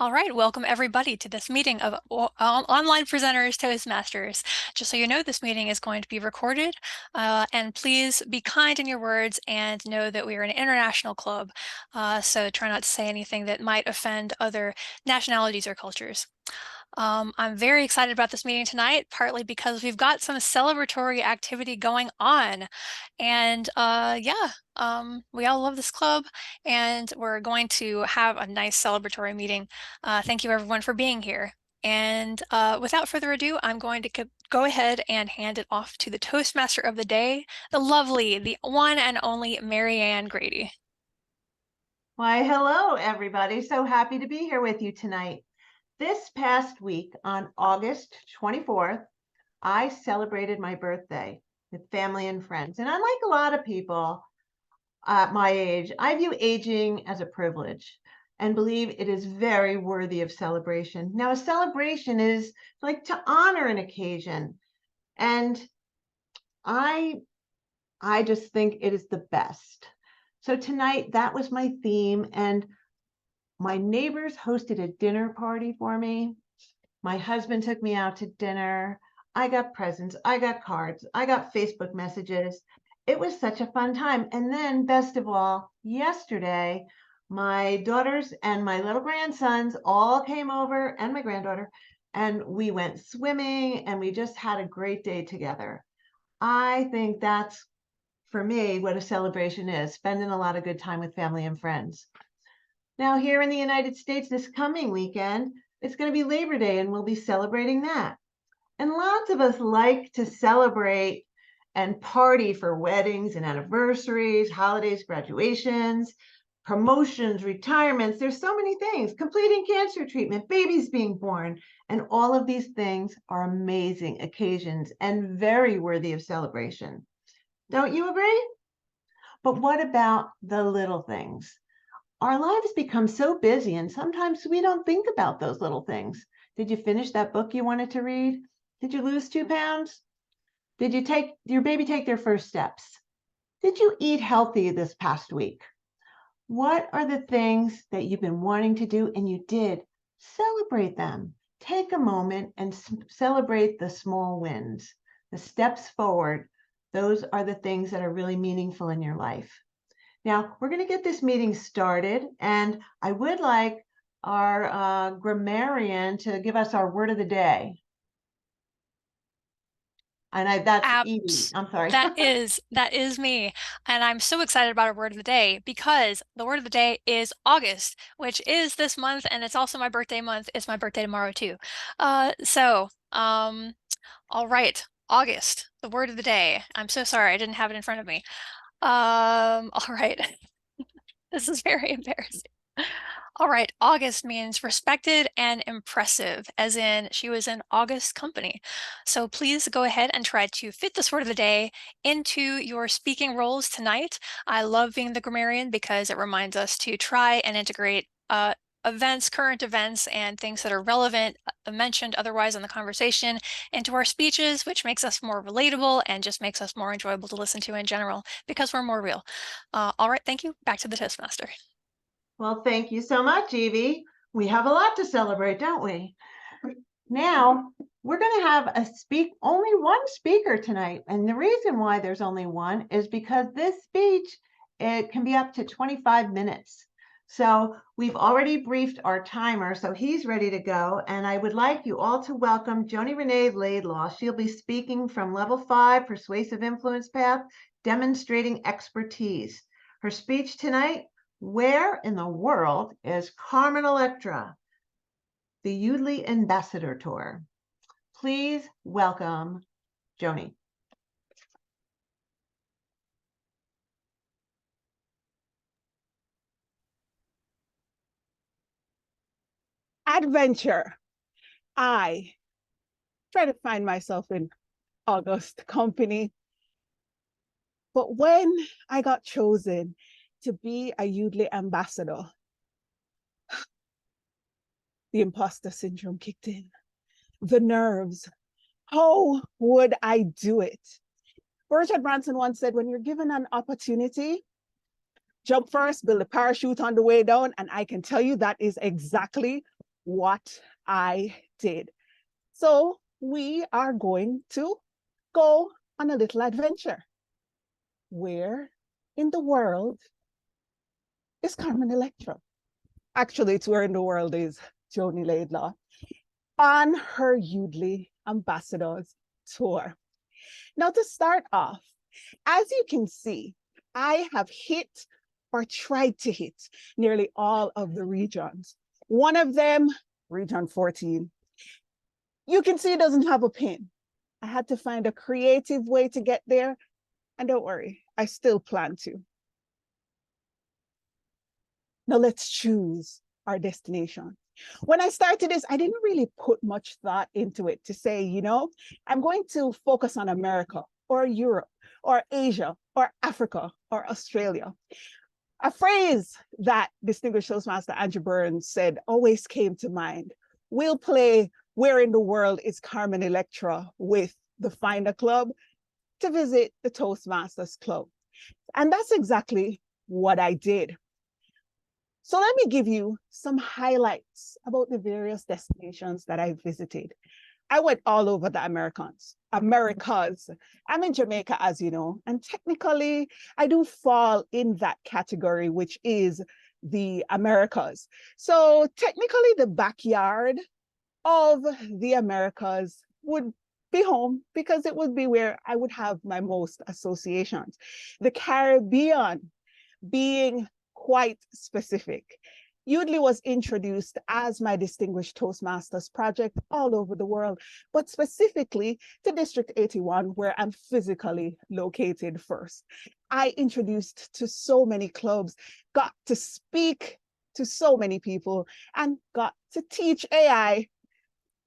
All right, welcome everybody to this meeting of online presenters Toastmasters. Just so you know, this meeting is going to be recorded, and please be kind in your words and know that we are an international club, so try not to say anything that might offend other nationalities or cultures. I'm very excited about this meeting tonight, partly because we've got some celebratory activity going on. And we all love this club, and we're going to have a nice celebratory meeting. Thank you everyone for being here. And without further ado, I'm going to go ahead and hand it off to the Toastmaster of the day, the lovely, the one and only Marianne Grady. Why, hello, everybody. So happy to be here with you tonight. This past week on August 24th, I celebrated my birthday with family and friends. And unlike a lot of people my age, I view aging as a privilege and believe it is very worthy of celebration. Now, a celebration is like to honor an occasion. And I just think it is the best. So tonight, that was my theme. And my neighbors hosted a dinner party for me. My husband took me out to dinner. I got presents, I got cards, I got Facebook messages. It was such a fun time. And then, best of all, yesterday, my daughters and my little grandsons all came over, and my granddaughter, and we went swimming, and we just had a great day together. I think that's, for me, what a celebration is, spending a lot of good time with family and friends. Now, here in the United States this coming weekend, it's going to be Labor Day, and we'll be celebrating that. And lots of us like to celebrate and party for weddings and anniversaries, holidays, graduations, promotions, retirements. There's so many things, completing cancer treatment, babies being born, and all of these things are amazing occasions and very worthy of celebration. Don't you agree? But what about the little things? Our lives become so busy, and sometimes we don't think about those little things. Did you finish that book you wanted to read? Did you lose 2 pounds? Did you take your baby take their first steps? Did you eat healthy this past week? What are the things that you've been wanting to do and you did? Celebrate them. Take a moment and celebrate the small wins, the steps forward. Those are the things that are really meaningful in your life. Now, we're going to get this meeting started, and I would like our grammarian to give us our word of the day. And that's Edie. I'm sorry. That is me. And I'm so excited about our word of the day because the word of the day is August, which is this month, and it's also my birthday month. It's my birthday tomorrow too. All right, August, the word of the day. I'm so sorry, I didn't have it in front of me. All right. This is very embarrassing. All right, August means respected and impressive, as in she was in August company. So please go ahead and try to fit this word of the day into your speaking roles tonight. I love being the grammarian because it reminds us to try and integrate events, current events, and things that are relevant, mentioned otherwise in the conversation into our speeches, which makes us more relatable and just makes us more enjoyable to listen to in general because we're more real. All right, thank you. Back to the Toastmaster. Well, thank you so much, Evie. We have a lot to celebrate, don't we? Now, we're going to have only one speaker tonight. And the reason why there's only one is because this speech, it can be up to 25 minutes. So we've already briefed our timer, so he's ready to go. And I would like you all to welcome Joni-Renee Laidlaw. She'll be speaking from Level 5 Persuasive Influence Path, demonstrating expertise. Her speech tonight, where in the world is Carmen Electra? The Yoodli Ambassador Tour. Please welcome Joni. Adventure. I try to find myself in August company. But when I got chosen to be a Yoodli ambassador, the imposter syndrome kicked in. The nerves. How would I do it? Richard Branson once said, when you're given an opportunity, jump first, build a parachute on the way down. And I can tell you that is exactly what I did. So we are going to go on a little adventure. Where in the world is Carmen Electra? Actually, it's where in the world is Joni Laidlaw on her Yoodli Ambassadors Tour. Now, to start off, as you can see, I have hit or tried to hit nearly all of the regions. One of them, region 14, you can see it doesn't have a pin. I had to find a creative way to get there. And don't worry, I still plan to. Now let's choose our destination. When I started this, I didn't really put much thought into it to say, you know, I'm going to focus on America or Europe or Asia or Africa or Australia. A phrase that distinguished Toastmaster Andrew Burns said always came to mind. We'll play Where in the World is Carmen Electra with the Finder Club to visit the Toastmasters Club. And that's exactly what I did. So let me give you some highlights about the various destinations that I visited. I went all over the Americas. I'm in Jamaica, as you know, and technically I do fall in that category, which is the Americas. So technically the backyard of the Americas would be home because it would be where I would have my most associations. The Caribbean being quite specific. Yoodli was introduced as my Distinguished Toastmasters project all over the world, but specifically to District 81, where I'm physically located first. I introduced to so many clubs, got to speak to so many people, and got to teach AI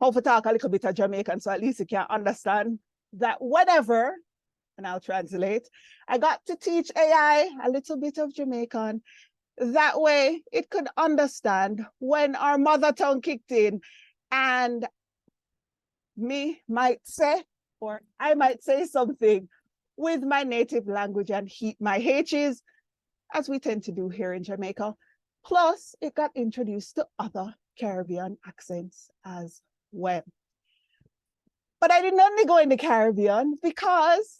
how to talk a little bit of Jamaican, so at least you can understand that whatever, and I'll translate, I got to teach AI a little bit of Jamaican. That way it could understand when our mother tongue kicked in and me might say, or I might say something with my native language and my H's, as we tend to do here in Jamaica. Plus, it got introduced to other Caribbean accents as well. But I didn't only go in the Caribbean because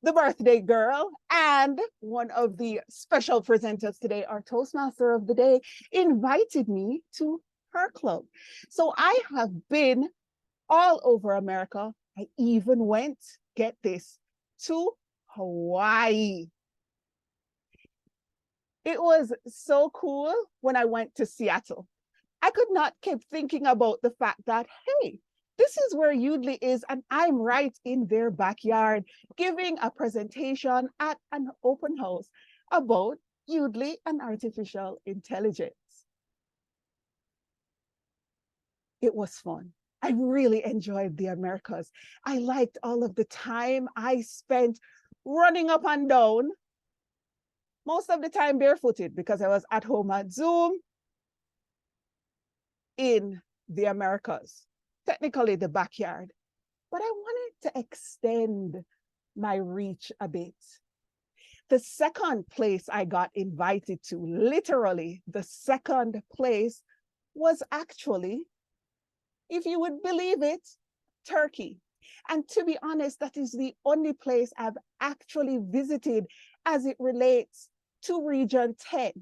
the birthday girl and one of the special presenters today, our Toastmaster of the day, invited me to her club. So I have been all over America. I even went, get this, to Hawaii. It was so cool when I went to Seattle. I could not keep thinking about the fact that, hey, this is where Yoodli is, and I'm right in their backyard giving a presentation at an open house about Yoodli and artificial intelligence. It was fun. I really enjoyed the Americas. I liked all of the time I spent running up and down, most of the time barefooted because I was at home at Zoom in the Americas. Technically the backyard, but I wanted to extend my reach a bit. The second place I got invited to, literally the second place, was actually, if you would believe it, Turkey. And to be honest, that is the only place I've actually visited as it relates to Region 10.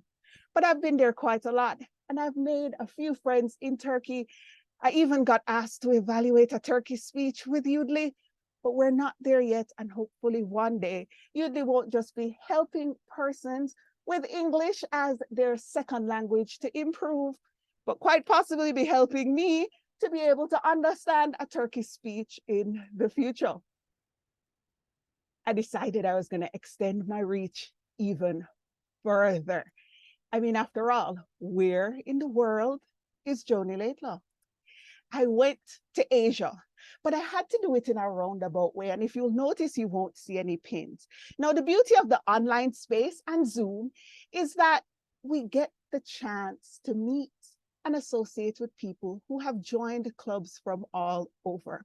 But I've been there quite a lot, and I've made a few friends in Turkey. I even got asked to evaluate a Turkish speech with Yoodli, but we're not there yet. And hopefully one day, Yoodli won't just be helping persons with English as their second language to improve, but quite possibly be helping me to be able to understand a Turkish speech in the future. I decided I was going to extend my reach even further. I mean, after all, where in the world is Joni Laidlaw? I went to Asia, but I had to do it in a roundabout way. And if you'll notice, you won't see any pins. Now, the beauty of the online space and Zoom is that we get the chance to meet and associate with people who have joined clubs from all over.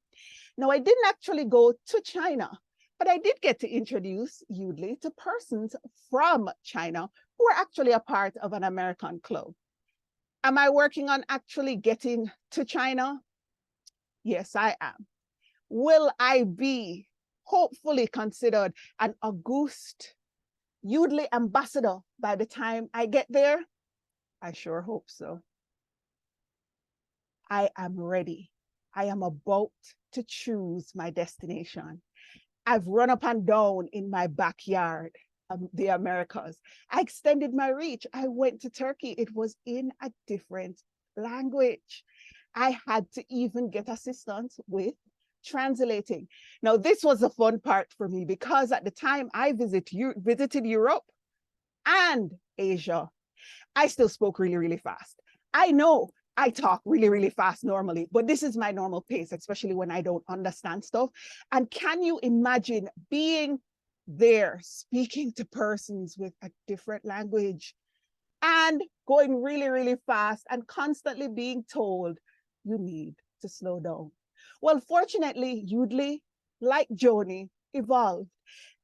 Now, I didn't actually go to China, but I did get to introduce Yoodli to persons from China who are actually a part of an American club. Am I working on actually getting to China? Yes, I am. Will I be hopefully considered an august Yoodli ambassador by the time I get there? I sure hope so. I am ready. I am about to choose my destination. I've run up and down in my backyard, the Americas. I extended my reach. I went to Turkey. It was in a different language. I had to even get assistance with translating. Now, this was the fun part for me because at the time I visited Europe and Asia, I still spoke really, really fast. I know I talk really, really fast normally, but this is my normal pace, especially when I don't understand stuff. And can you imagine being there, speaking to persons with a different language and going really, really fast and constantly being told you need to slow down? Well, fortunately, Yoodli, like Joni, evolved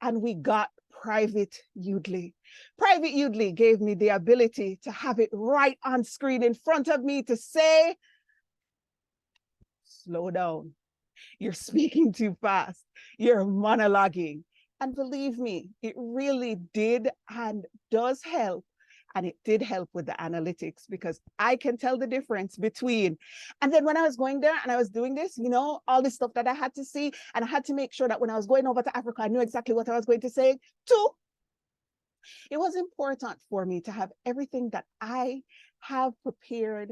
and we got private Yoodli. Private Yoodli gave me the ability to have it right on screen in front of me to say, slow down. You're speaking too fast. You're monologuing. And believe me, it really did and does help. And it did help with the analytics because I can tell the difference between. And then when I was going there and I was doing this, you know, all this stuff that I had to see, and I had to make sure that when I was going over to Africa, I knew exactly what I was going to say too. It was important for me to have everything that I have prepared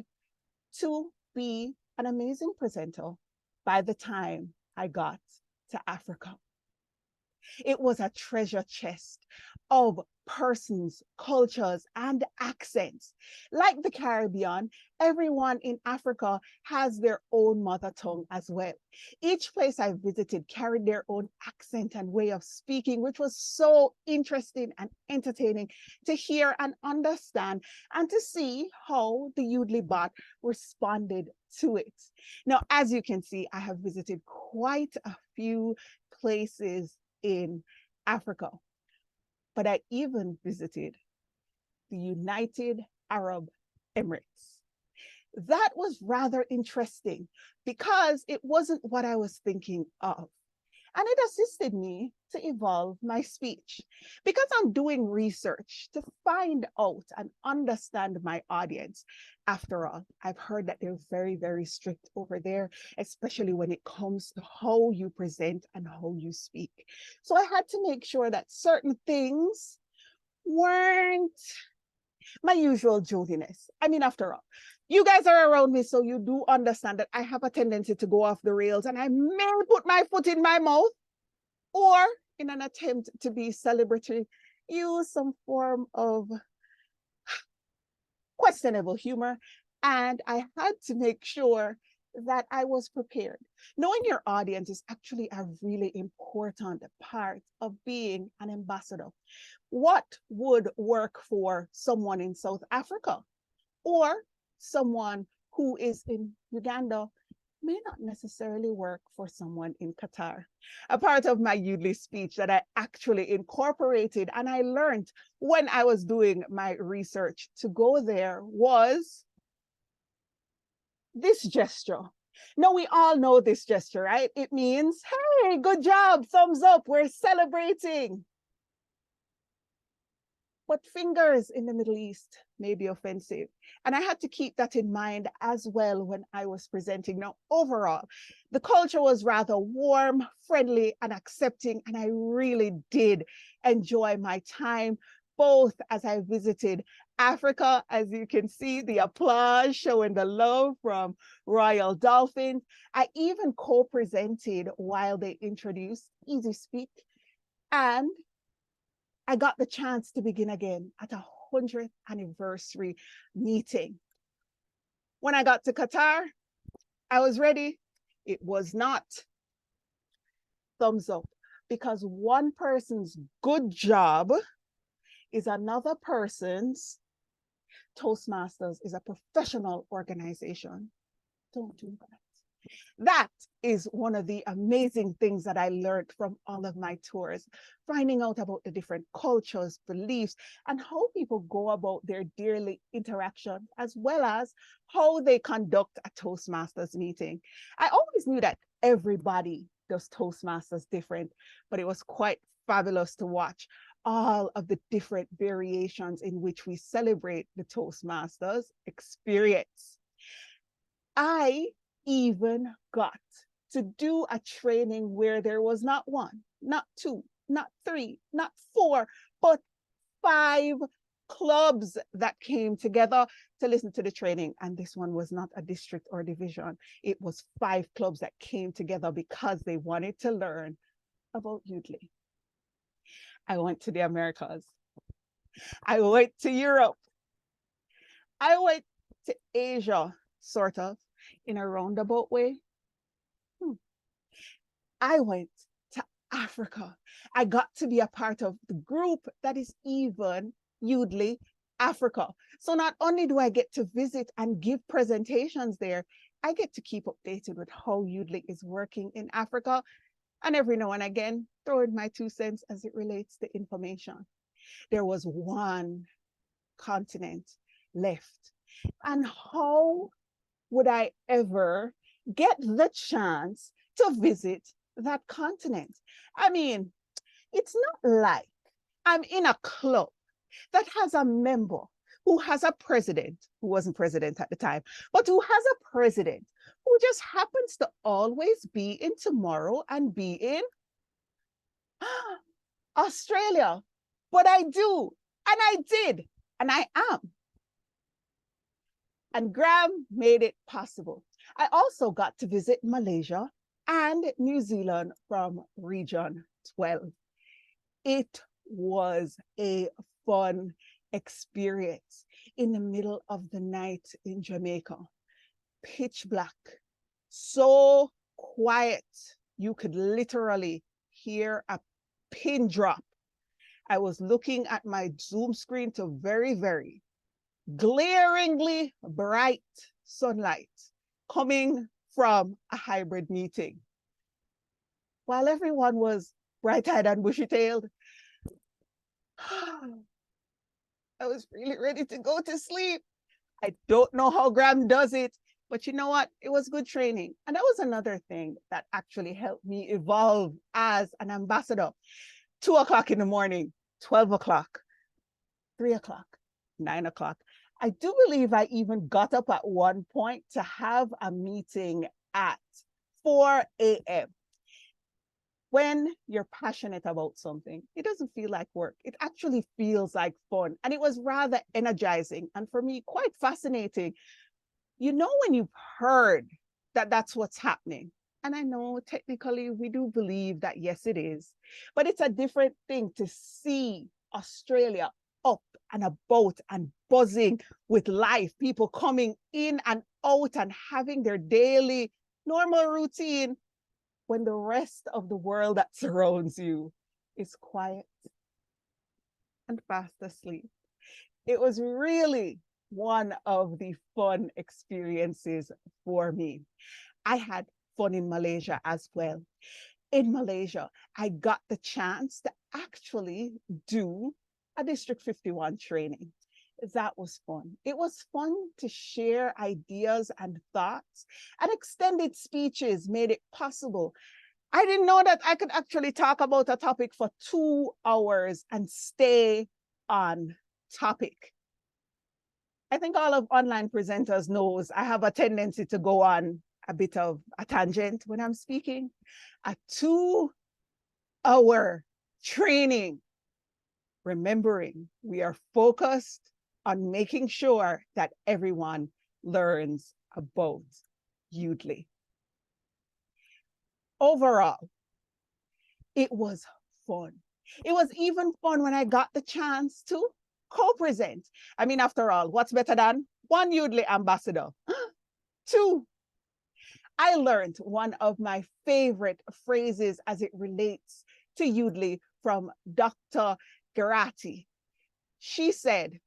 to be an amazing presenter by the time I got to Africa. It was a treasure chest of persons, cultures, and accents. Like the Caribbean, everyone in Africa has their own mother tongue as well. Each place I visited carried their own accent and way of speaking, which was so interesting and entertaining to hear and understand and to see how the Yoodli bot responded to it. Now, as you can see, I have visited quite a few places in Africa, but I even visited the United Arab Emirates. That was interesting because it wasn't what I was thinking of. And it assisted me to evolve my speech because I'm doing research to find out and understand my audience. After all, I've heard that they're very, very strict over there, especially when it comes to how you present and how you speak. So I had to make sure that certain things weren't my usual joviness. I mean, after all, you guys are around me, so you do understand that I have a tendency to go off the rails and I may put my foot in my mouth or in an attempt to be celebratory, use some form of questionable humor. And I had to make sure that I was prepared. Knowing your audience is actually a really important part of being an ambassador. What would work for someone in South Africa or someone who is in Uganda may not necessarily work for someone in Qatar. A part of my Yoodli speech that I actually incorporated and I learned when I was doing my research to go there was this gesture. Now, we all know this gesture, right? It means, hey, good job, thumbs up, we're celebrating. But fingers in the Middle East may be offensive. And I had to keep that in mind as well when I was presenting. Now, overall, the culture was rather warm, friendly, and accepting. And I really did enjoy my time, both as I visited Africa, as you can see, the applause showing the love from Royal Dolphins. I even co-presented while they introduced Easy Speak. And I got the chance to begin again at a 100th anniversary meeting. When I got to Qatar, I was ready. It was not thumbs up because one person's good job is another person's. Toastmasters is a professional organization. Don't do that. That is one of the amazing things that I learned from all of my tours, finding out about the different cultures, beliefs, and how people go about their daily interaction, as well as how they conduct a Toastmasters meeting. I always knew that everybody does Toastmasters different, but it was quite fabulous to watch all of the different variations in which we celebrate the Toastmasters experience. I even got to do a training where there was not one, not two, not three, not four, but 5 clubs that came together to listen to the training. And this one was not a district or division. It was 5 clubs that came together because they wanted to learn about Yoodli. I went to the Americas. I went to Europe. I went to Asia, sort of, in a roundabout way. I went to Africa. I got to be a part of the group that is even Yoodli Africa. So not only do I get to visit and give presentations there, I get to keep updated with how Yoodli is working in Africa. And every now and again, throw in my 2 cents as it relates to information. There was one continent left. And how would I ever get the chance to visit that continent? I mean, it's not like I'm in a club that has a member who has a president, who wasn't president at the time, but who has a president who just happens to always be in tomorrow and be in Australia. But I do, and I did, and I am. And Graham made it possible. I also got to visit Malaysia and New Zealand from Region 12. It was a fun experience in the middle of the night in Jamaica. Pitch black, so quiet, you could literally hear a pin drop. I was looking at my Zoom screen to very, very glaringly bright sunlight coming from a hybrid meeting. While everyone was bright-eyed and bushy-tailed, I was really ready to go to sleep. I don't know how Graham does it, but you know what? It was good training. And that was another thing that actually helped me evolve as an ambassador. 2 o'clock in the morning, 12 o'clock, 3 o'clock, 9 o'clock. I do believe I even got up at one point to have a meeting at 4 a.m. When you're passionate about something, it doesn't feel like work. It actually feels like fun. And it was rather energizing. And for me, quite fascinating. You know, when you've heard that that's what's happening. And I know technically we do believe that, yes, it is. But it's a different thing to see Australia up and about and buzzing with life, people coming in and out and having their daily normal routine when the rest of the world that surrounds you is quiet and fast asleep. It was really one of the fun experiences for me. I had fun in Malaysia as well. In Malaysia, I got the chance to actually do a District 51 training. That was fun. It was fun to share ideas and thoughts, and extended speeches made it possible. I didn't know that I could actually talk about a topic for 2 hours and stay on topic. I think all of online presenters knows I have a tendency to go on a bit of a tangent when I'm speaking. A 2-hour training, remembering we are focused on making sure that everyone learns about Yoodli. Overall, it was fun. It was even fun when I got the chance to co-present. I mean, after all, what's better than 1 Yoodli ambassador? 2, I learned one of my favorite phrases as it relates to Yoodli from Dr. Garati. She said,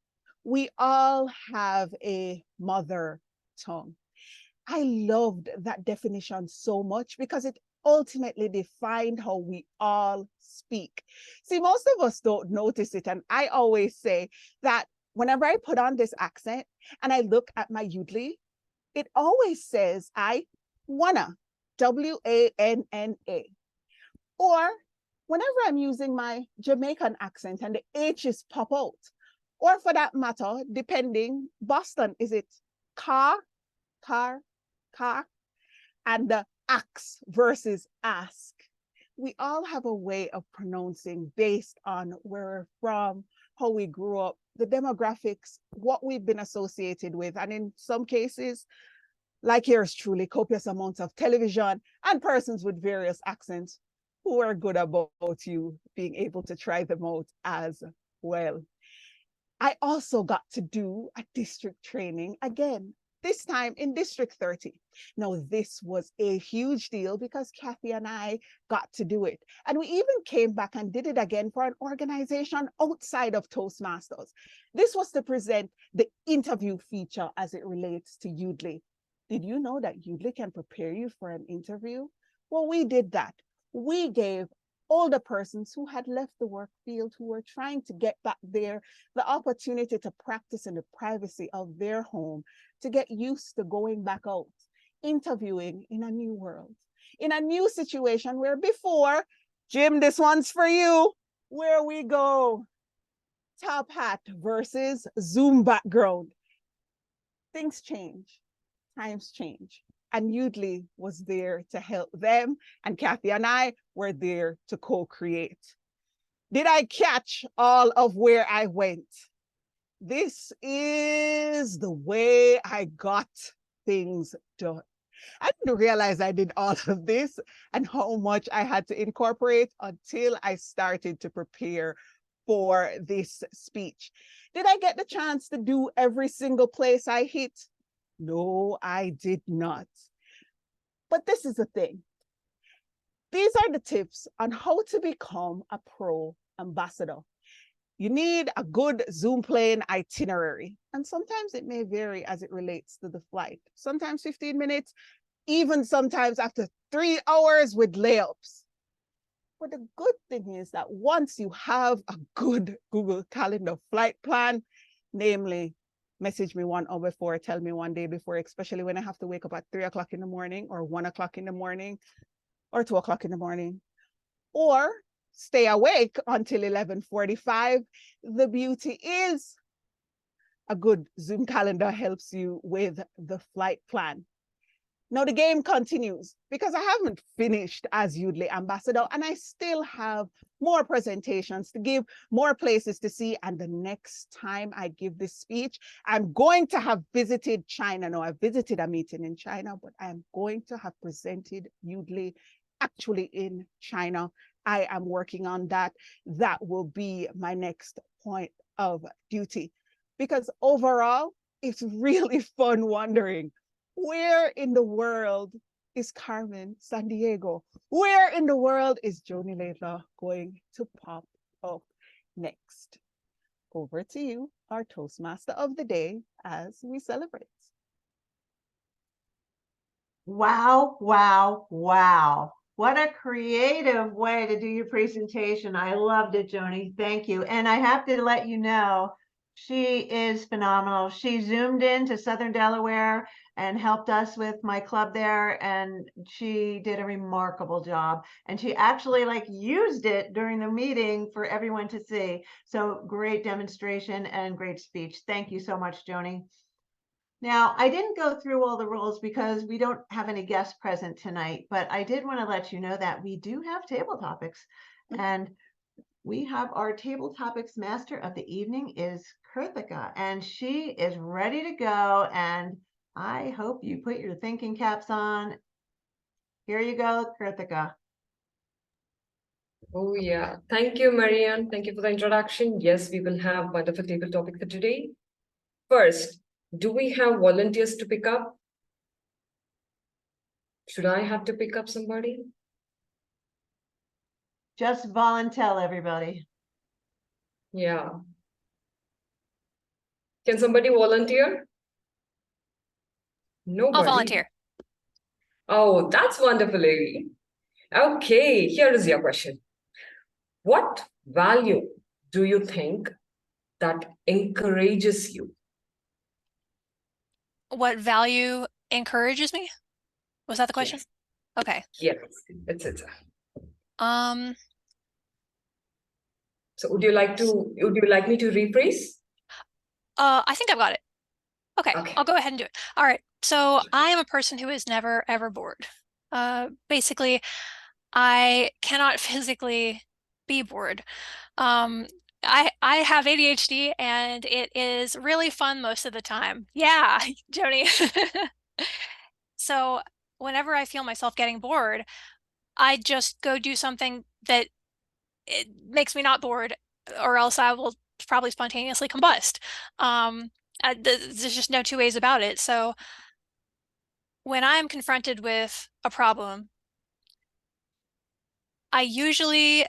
"We all have a mother tongue." I loved that definition so much because it ultimately defined how we all speak. See, most of us don't notice it. And I always say that whenever I put on this accent and I look at my Yoodli, it always says I wanna, W-A-N-N-A. Or whenever I'm using my Jamaican accent and the H's pop out, or for that matter, depending, Boston, is it car, car, car, and the axe versus ask. We all have a way of pronouncing based on where we're from, how we grew up, the demographics, what we've been associated with. And in some cases, like yours truly, copious amounts of television and persons with various accents who are good about you being able to try them out as well. I also got to do a district training again, this time in District 30. Now, this was a huge deal because Kathy and I got to do it. And we even came back and did it again for an organization outside of Toastmasters. This was to present the interview feature as it relates to Yoodli. Did you know that Yoodli can prepare you for an interview? Well, we did that. We gave older persons who had left the work field, who were trying to get back there, the opportunity to practice in the privacy of their home, to get used to going back out, interviewing in a new world, in a new situation where before, Jim, this one's for you, where we go, top hat versus Zoom background. Things change, times change. And Yoodli was there to help them, and Kathy and I were there to co-create. Did I catch all of where I went? This is the way I got things done. I didn't realize I did all of this and how much I had to incorporate until I started to prepare for this speech. Did I get the chance to do every single place I hit? No, I did not. But this is the thing. These are the tips on how to become a pro ambassador. You need a good Zoom plane itinerary. And sometimes it may vary as it relates to the flight. Sometimes 15 minutes, even sometimes after 3 hours with layups. But the good thing is that once you have a good Google Calendar flight plan, namely, message me 1 hour before, tell me 1 day before, especially when I have to wake up at 3 o'clock in the morning or 1 o'clock in the morning or 2 o'clock in the morning, or stay awake until 11:45. The beauty is a good Zoom calendar helps you with the flight plan. Now the game continues because I haven't finished as Yoodli ambassador and I still have more presentations to give, more places to see. And the next time I give this speech, I'm going to have visited China. Now I visited a meeting in China, but I'm going to have presented Yoodli actually in China. I am working on that. That will be my next point of duty because overall, it's really fun wondering, where in the world is Carmen San Diego? Where in the world is Joni Laidlaw going to pop up next? Over to you, our Toastmaster of the day, as we celebrate. Wow, wow, wow. What a creative way to do your presentation. I loved it, Joni. Thank you. And I have to let you know, she is phenomenal. She zoomed in to Southern Delaware and helped us with my club there. And she did a remarkable job. And she actually used it during the meeting for everyone to see. So great demonstration and great speech. Thank you so much, Joni. Now, I didn't go through all the rules because we don't have any guests present tonight, but I did want to let you know that we do have table topics, and we have our table topics master of the evening is Kurthika, and she is ready to go, and I hope you put your thinking caps on. Here you go, Kurthika. Oh, yeah. Thank you, Marianne. Thank you for the introduction. Yes, we will have wonderful table topic for today. First, do we have volunteers to pick up? Should I have to pick up somebody? Just volunteer, everybody. Yeah. Can somebody volunteer? Nobody. I'll volunteer. Oh, that's wonderful, Lily. Okay, here is your question. What value do you think that encourages you? What value encourages me? Was that the question? Yes, Okay. yes, it's. Um, So would you like me to rephrase? I think I've got it. Okay, Okay. I'll go ahead and do it. All right. So I am a person who is never ever bored. Basically, I cannot physically be bored. Um, I have ADHD and it is really fun most of the time. Yeah, Joni. So whenever I feel myself getting bored, I just go do something that it makes me not bored, or else I will probably spontaneously combust. There's just no two ways about it. So when I'm confronted with a problem, I usually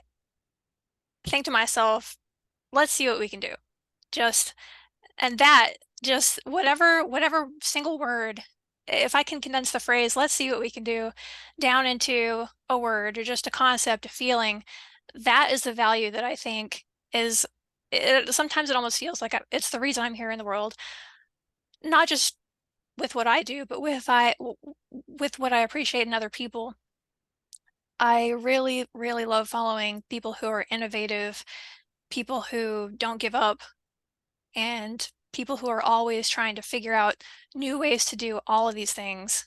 think to myself, let's see what we can do. Just and that just whatever single word, if I can condense the phrase, let's see what we can do, down into a word or just a concept, a feeling, that is the value that I think is sometimes it almost feels like it's the reason I'm here in the world, not just with what I do, but with what I appreciate in other people. I really, really love following people who are innovative, people who don't give up, and people who are always trying to figure out new ways to do all of these things.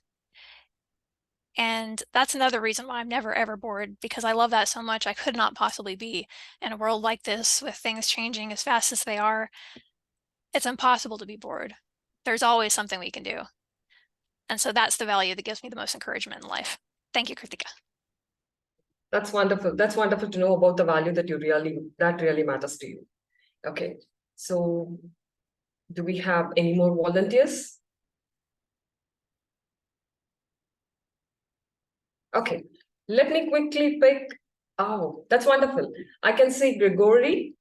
And that's another reason why I'm never ever bored, because I love that so much. I could not possibly be in a world like this with things changing as fast as they are. It's impossible to be bored. There's always something we can do. And so that's the value that gives me the most encouragement in life. Thank you, Kritika. That's wonderful. That's wonderful to know about the value that really matters to you. Okay. So do we have any more volunteers? Okay. Let me quickly pick. Oh, that's wonderful. I can see Gregory.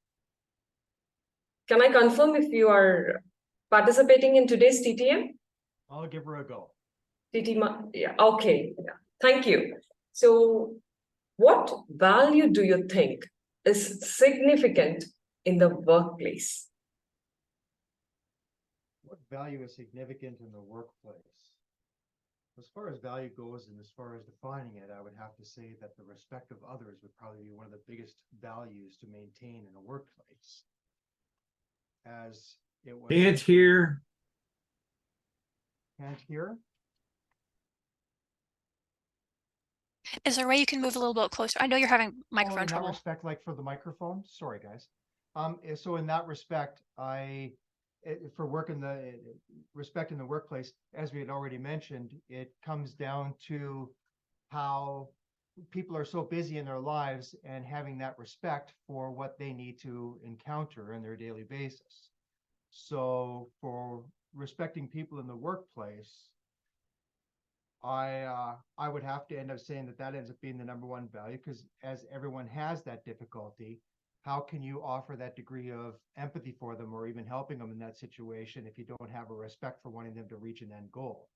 Can I confirm if you are participating in today's TTM? I'll give her a go. Yeah, okay. Yeah. Thank you. So what value do you think is significant in the workplace? What value is significant in the workplace? As far as value goes and as far as defining it, I would have to say that the respect of others would probably be one of the biggest values to maintain in a workplace. As it was. Can't hear. Can't hear? Is there a way you can move a little bit closer? I know you're having microphone in trouble. that respect, like for the microphone, sorry guys. So in that respect, for work in the respect in the workplace, as we had already mentioned, it comes down to how people are so busy in their lives and having that respect for what they need to encounter in their daily basis. So for respecting people in the workplace, I would have to end up saying that ends up being the number one value, because as everyone has that difficulty, how can you offer that degree of empathy for them or even helping them in that situation if you don't have a respect for wanting them to reach an end goal?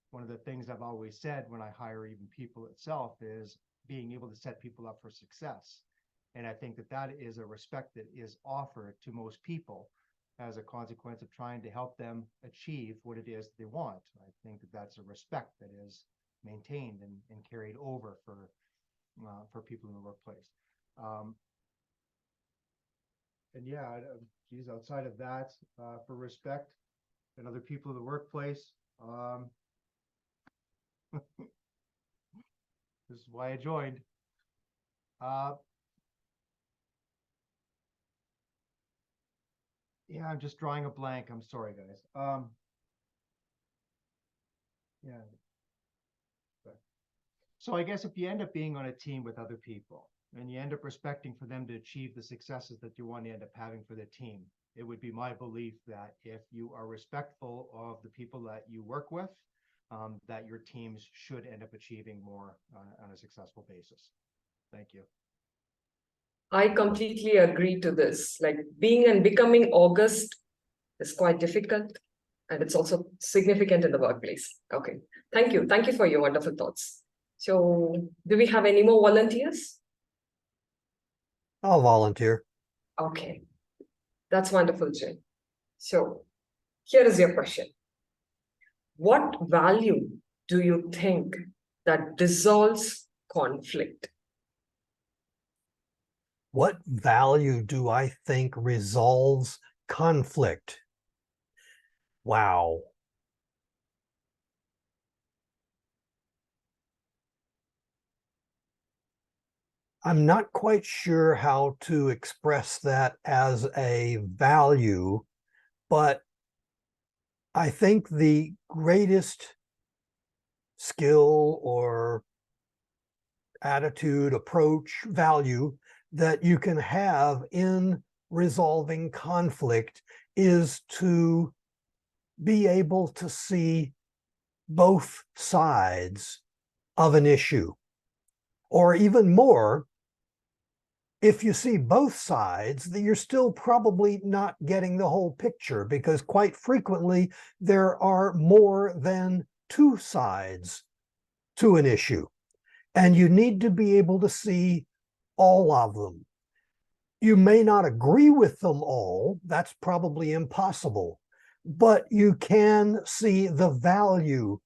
One of the things I've always said when I hire even people itself is being able to set people up for success. And I think that is a respect that is offered to most people as a consequence of trying to help them achieve what it is they want. I think that's a respect that is maintained and carried over for people in the workplace. And yeah, geez, outside of that, for respect and other people in the workplace, this is why I joined. Yeah, I'm just drawing a blank. I'm sorry, guys. Yeah. So I guess if you end up being on a team with other people and you end up respecting for them to achieve the successes that you want to end up having for the team, it would be my belief that if you are respectful of the people that you work with, that your teams should end up achieving more on a successful basis. Thank you. I completely agree to this. Like being and becoming August is quite difficult. And it's also significant in the workplace. Okay. Thank you. Thank you for your wonderful thoughts. So do we have any more volunteers? I'll volunteer. Okay. That's wonderful, Jay. So here is your question. What value do you think that dissolves conflict? What value do I think resolves conflict? Wow. I'm not quite sure how to express that as a value, but I think the greatest skill or attitude, approach, value that you can have in resolving conflict is to be able to see both sides of an issue. Or even more, if you see both sides, that you're still probably not getting the whole picture, because quite frequently there are more than two sides to an issue. And you need to be able to see all of them. You may not agree with them all, that's probably impossible, but you can see the value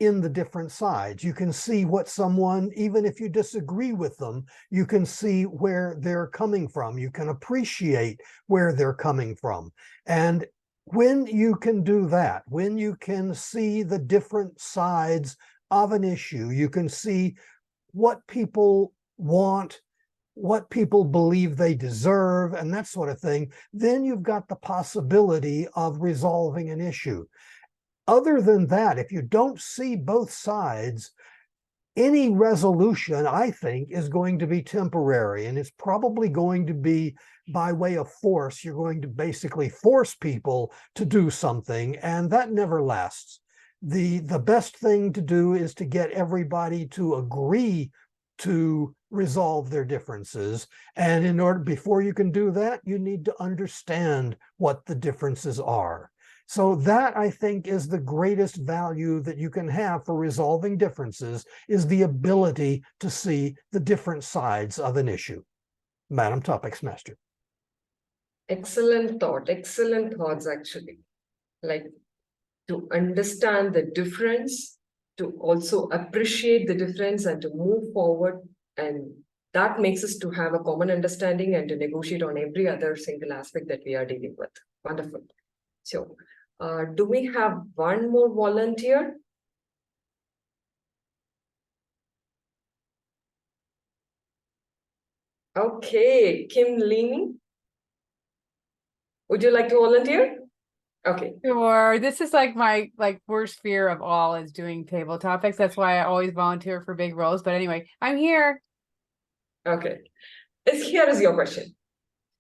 in the different sides. You can see what someone, even if you disagree with them, you can see where they're coming from. You can appreciate where they're coming from. And when you can do that, when you can see the different sides of an issue, you can see what people want, what people believe they deserve, and that sort of thing, then you've got the possibility of resolving an issue. Other than that, if you don't see both sides, any resolution, I think, is going to be temporary, and it's probably going to be by way of force. You're going to basically force people to do something, and that never lasts. The best thing to do is to get everybody to agree to resolve their differences. And before you can do that, you need to understand what the differences are. So that, I think, is the greatest value that you can have for resolving differences, is the ability to see the different sides of an issue. Madam Topics Master. Excellent thought. Excellent thoughts, actually. Like, to understand the difference, to also appreciate the difference and to move forward. And that makes us to have a common understanding and to negotiate on every other single aspect that we are dealing with. Wonderful. So, do we have one more volunteer? Okay, Kim Leany. Would you like to volunteer? Okay. Sure. This is like my worst fear of all is doing table topics. That's why I always volunteer for big roles. But anyway, I'm here. Okay. Here is your question.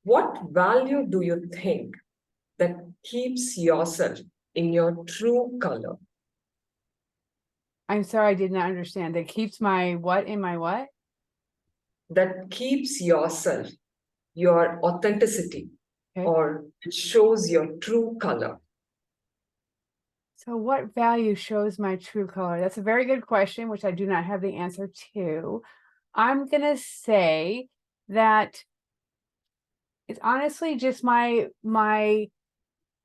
What value do you think that keeps yourself in your true color? I'm sorry, I did not understand. That keeps my what in my what? That keeps yourself, your authenticity, Okay. or shows your true color. So what value shows my true color? That's a very good question, which I do not have the answer to. I'm going to say that it's honestly just my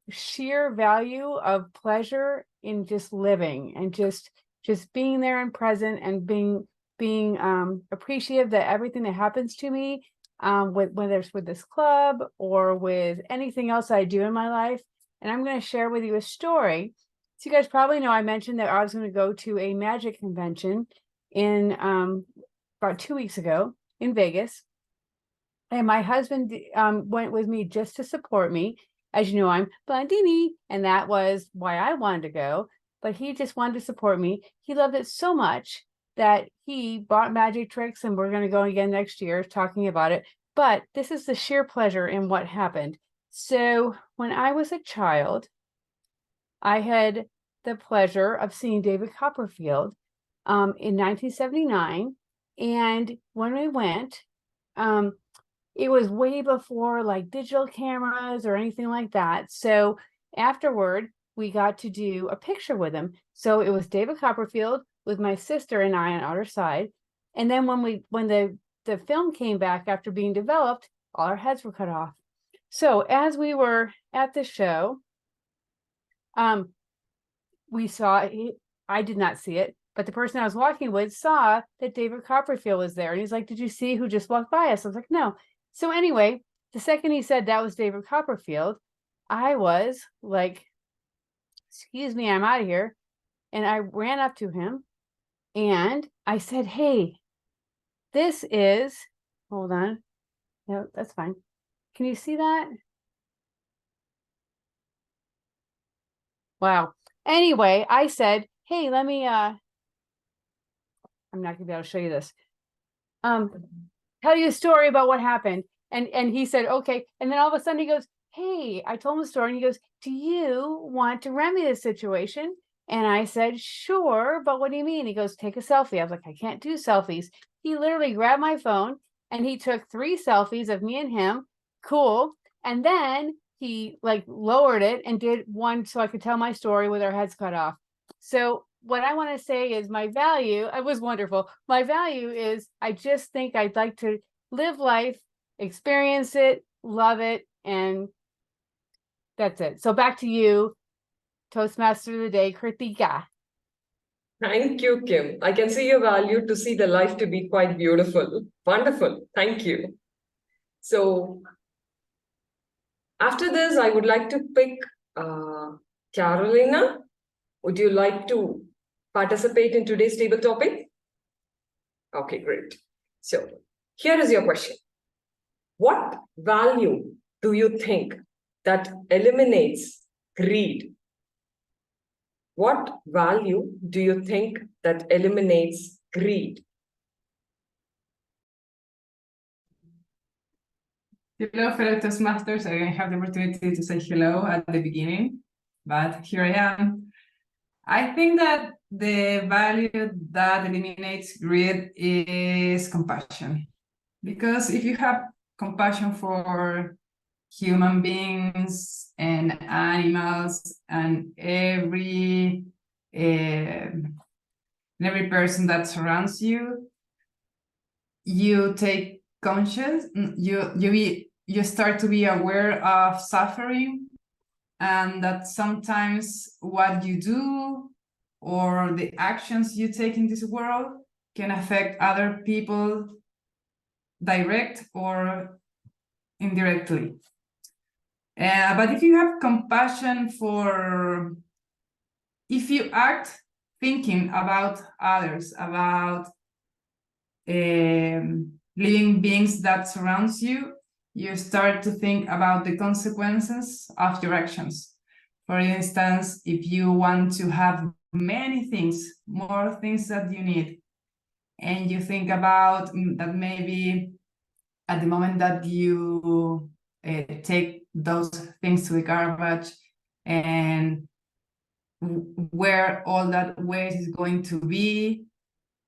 sheer value of pleasure in just living and just being there and present and being appreciative that everything that happens to me, whether it's with this club or with anything else I do in my life. And I'm going to share with you a story. So you guys probably know I mentioned that I was going to go to a magic convention in about 2 weeks ago in Vegas. And my husband went with me just to support me. As you know, I'm Blandini, and that was why I wanted to go. But he just wanted to support me. He loved it so much that he bought magic tricks, and we're going to go again next year talking about it. But this is the sheer pleasure in what happened. So when I was a child, I had the pleasure of seeing David Copperfield in 1979. And when we went, it was way before like digital cameras or anything like that. So afterward, we got to do a picture with him. So it was David Copperfield with my sister and I on our side. And then when the film came back after being developed, all our heads were cut off. So as we were at the show, we saw, I did not see it, but the person I was walking with saw that David Copperfield was there. And he's like, did you see who just walked by us? I was like, no. So anyway, the second he said that was David Copperfield, I was like, excuse me, I'm out of here. And I ran up to him and I said, hey, this is, hold on. No, that's fine. Can you see that? Wow. Anyway, I said, hey, let me, I'm not gonna be able to show you this. Tell you a story about what happened. And he said, okay. And then all of a sudden he goes, hey, I told him the story and he goes, do you want to remedy this situation? And I said, sure, but what do you mean? He goes, take a selfie. I was like, I can't do selfies. He literally grabbed my phone and he took 3 selfies of me and him. Cool. And then he like lowered it and did one so I could tell my story with our heads cut off. So what I want to say is my value, it was wonderful. My value is I just think I'd like to live life, experience it, love it, and that's it. So back to you, Toastmaster of the Day, Kritika. Thank you, Kim. I can see your value to see the life to be quite beautiful. Wonderful. Thank you. So after this, I would like to pick Carolina. Would you like to participate in today's table topic? Okay, great. So here is your question. What value do you think that eliminates greed? What value do you think that eliminates greed? Hello, fellow Toastmasters. I didn't have the opportunity to say hello at the beginning, but here I am. I think that the value that eliminates greed is compassion. Because if you have compassion for human beings and animals and every person that surrounds you, you take conscious, you start to be aware of suffering, and that sometimes what you do or the actions you take in this world can affect other people direct or indirectly. But if you have compassion if you act thinking about others, about living beings that surrounds you, you start to think about the consequences of your actions. For instance, if you want to have many things, more things that you need, and you think about that maybe at the moment that you take those things to the garbage and where all that waste is going to be,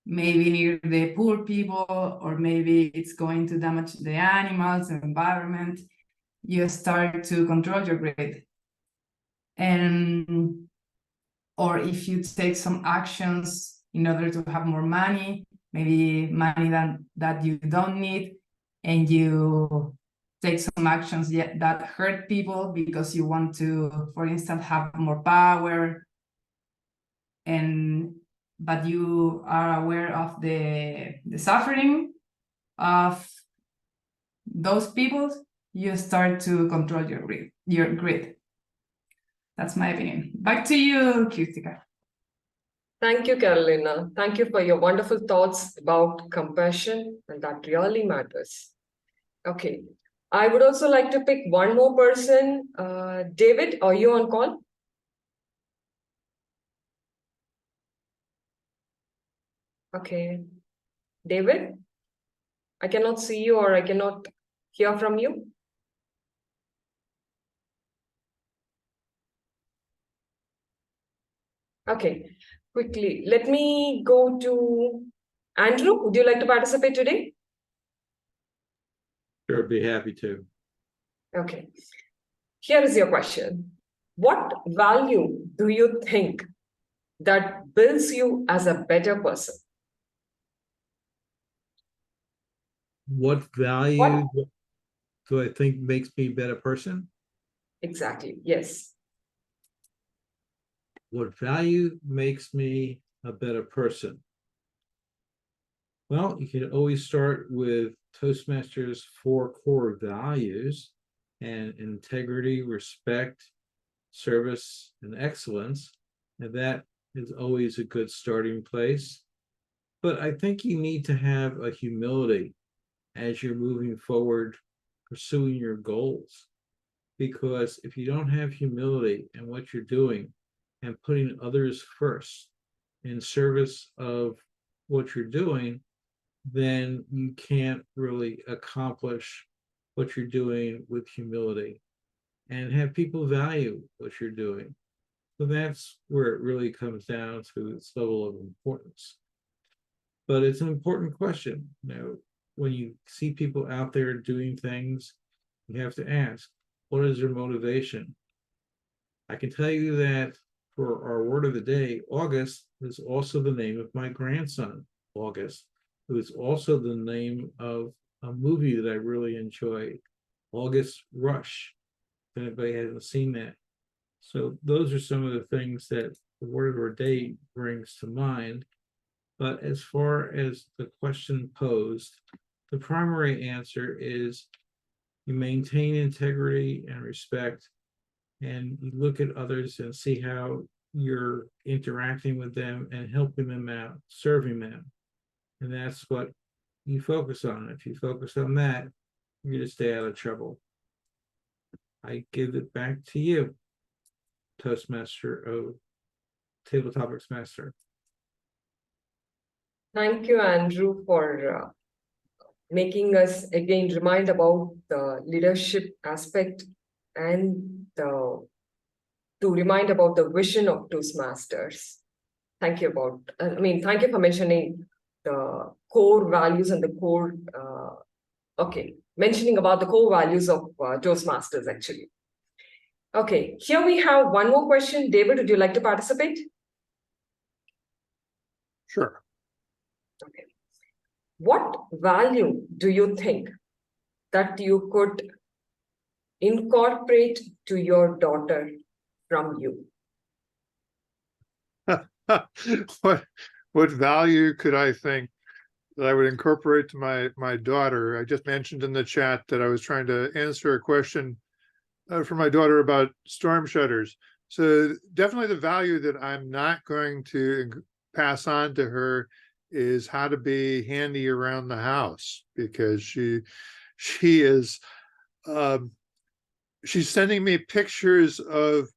maybe near the poor people, or maybe it's going to damage the animals, the environment, you start to control your greed. Or if you take some actions in order to have more money, maybe money that you don't need, and you take some actions that hurt people because you want to, for instance, have more power, but you are aware of the suffering of those people, you start to control your greed. That's my opinion. Back to you, Kritika. Thank you, Carolina. Thank you for your wonderful thoughts about compassion, and that really matters. Okay, I would also like to pick one more person. David, are you on call? Okay, David, I cannot see you or I cannot hear from you. Okay, quickly, let me go to Andrew. Would you like to participate today? Sure, be happy to. Okay, here is your question. What value do you think that builds you as a better person? What value do I think makes me a better person? Exactly, yes. What value makes me a better person? Well, you can always start with Toastmasters' 4 core values, and integrity, respect, service, and excellence. And that is always a good starting place. But I think you need to have a humility as you're moving forward, pursuing your goals. Because if you don't have humility in what you're doing and putting others first in service of what you're doing, then you can't really accomplish what you're doing with humility and have people value what you're doing. So that's where it really comes down to its level of importance. But it's an important question. You know, when you see people out there doing things, you have to ask, what is their motivation? I can tell you that for our word of the day, August is also the name of my grandson, August. It was also the name of a movie that I really enjoy, August Rush. If anybody hasn't seen that. So those are some of the things that the word of our day brings to mind. But as far as the question posed, the primary answer is you maintain integrity and respect, and you look at others and see how you're interacting with them and helping them out, serving them. And that's what you focus on. If you focus on that, you're going to stay out of trouble. I give it back to you, Toastmaster of Table Topics Master. Thank you, Andrew, for making us again remind about the leadership aspect and to remind about the vision of Toastmasters. Thank you thank you for mentioning the core values and the core, mentioning about the core values of Toastmasters actually. Okay, here we have one more question. David, would you like to participate? Sure. Okay. What value do you think that you could incorporate to your daughter from you? What value could I think that I would incorporate to my daughter? I just mentioned in the chat that I was trying to answer a question for my daughter about storm shutters. So definitely the value that I'm not going to pass on to her is how to be handy around the house, because she is she's sending me pictures of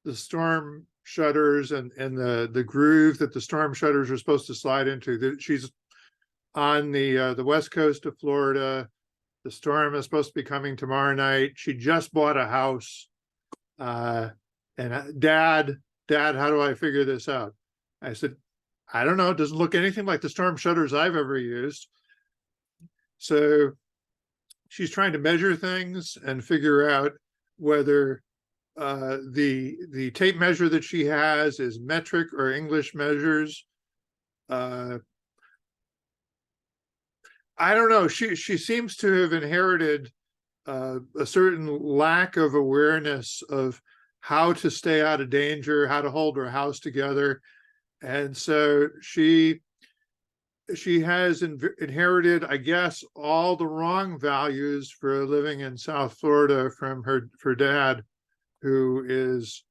the storm shutters and the groove that the storm shutters are supposed to slide into. She's on the west coast of Florida. The storm is supposed to be coming tomorrow night. She just bought a house. And Dad, how do I figure this out? I said, I don't know. It doesn't look anything like the storm shutters I've ever used. So she's trying to measure things and figure out whether the tape measure that she has is metric or English measures. I don't know. She seems to have inherited a certain lack of awareness of how to stay out of danger, how to hold her house together. And so she has inherited, I guess, all the wrong values for living in South Florida from her dad, who is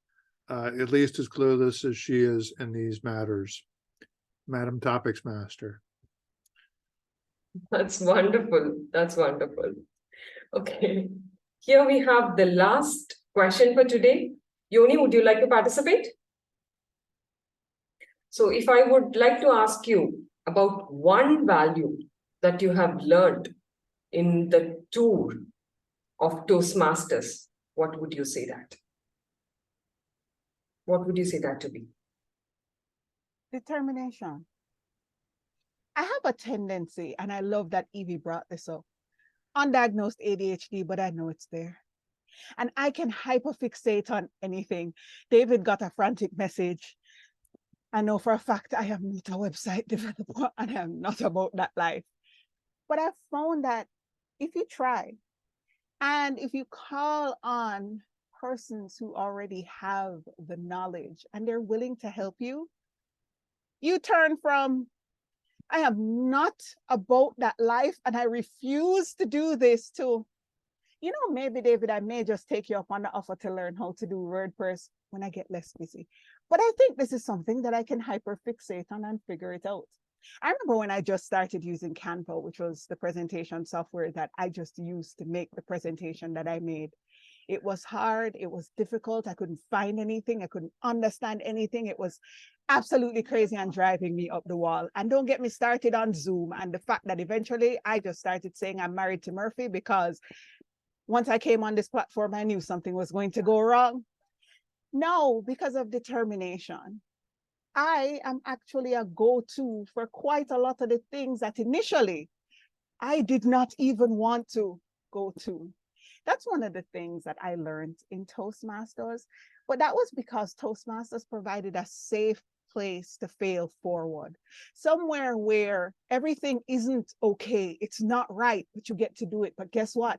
at least as clueless as she is in these matters. Madam Topics Master. That's wonderful. That's wonderful. Okay. Here we have the last question for today. Yoni, would you like to participate? So if I would like to ask you about one value that you have learned in the tour of Toastmasters, what would you say that? What would you say that to be? Determination. I have a tendency, and I love that Evie brought this up, undiagnosed ADHD, but I know it's there. And I can hyperfixate on anything. David got a frantic message. I know for a fact I am not a website developer and I am not about that life. But I've found that if you try and if you call on persons who already have the knowledge and they're willing to help you, you turn from, I am not about that life and I refuse to do this, to, you know, maybe David, I may just take you up on the offer to learn how to do WordPress when I get less busy. But I think this is something that I can hyperfixate on and figure it out. I remember when I just started using Canva, which was the presentation software that I just used to make the presentation that I made. It was hard. It was difficult. I couldn't find anything. I couldn't understand anything. It was absolutely crazy and driving me up the wall. And don't get me started on Zoom and the fact that eventually I just started saying I'm married to Murphy, because once I came on this platform, I knew something was going to go wrong. No, because of determination. I am actually a go-to for quite a lot of the things that initially I did not even want to go to. That's one of the things that I learned in Toastmasters, but that was because Toastmasters provided a safe place to fail forward, somewhere where everything isn't okay, it's not right, but you get to do it. But guess what?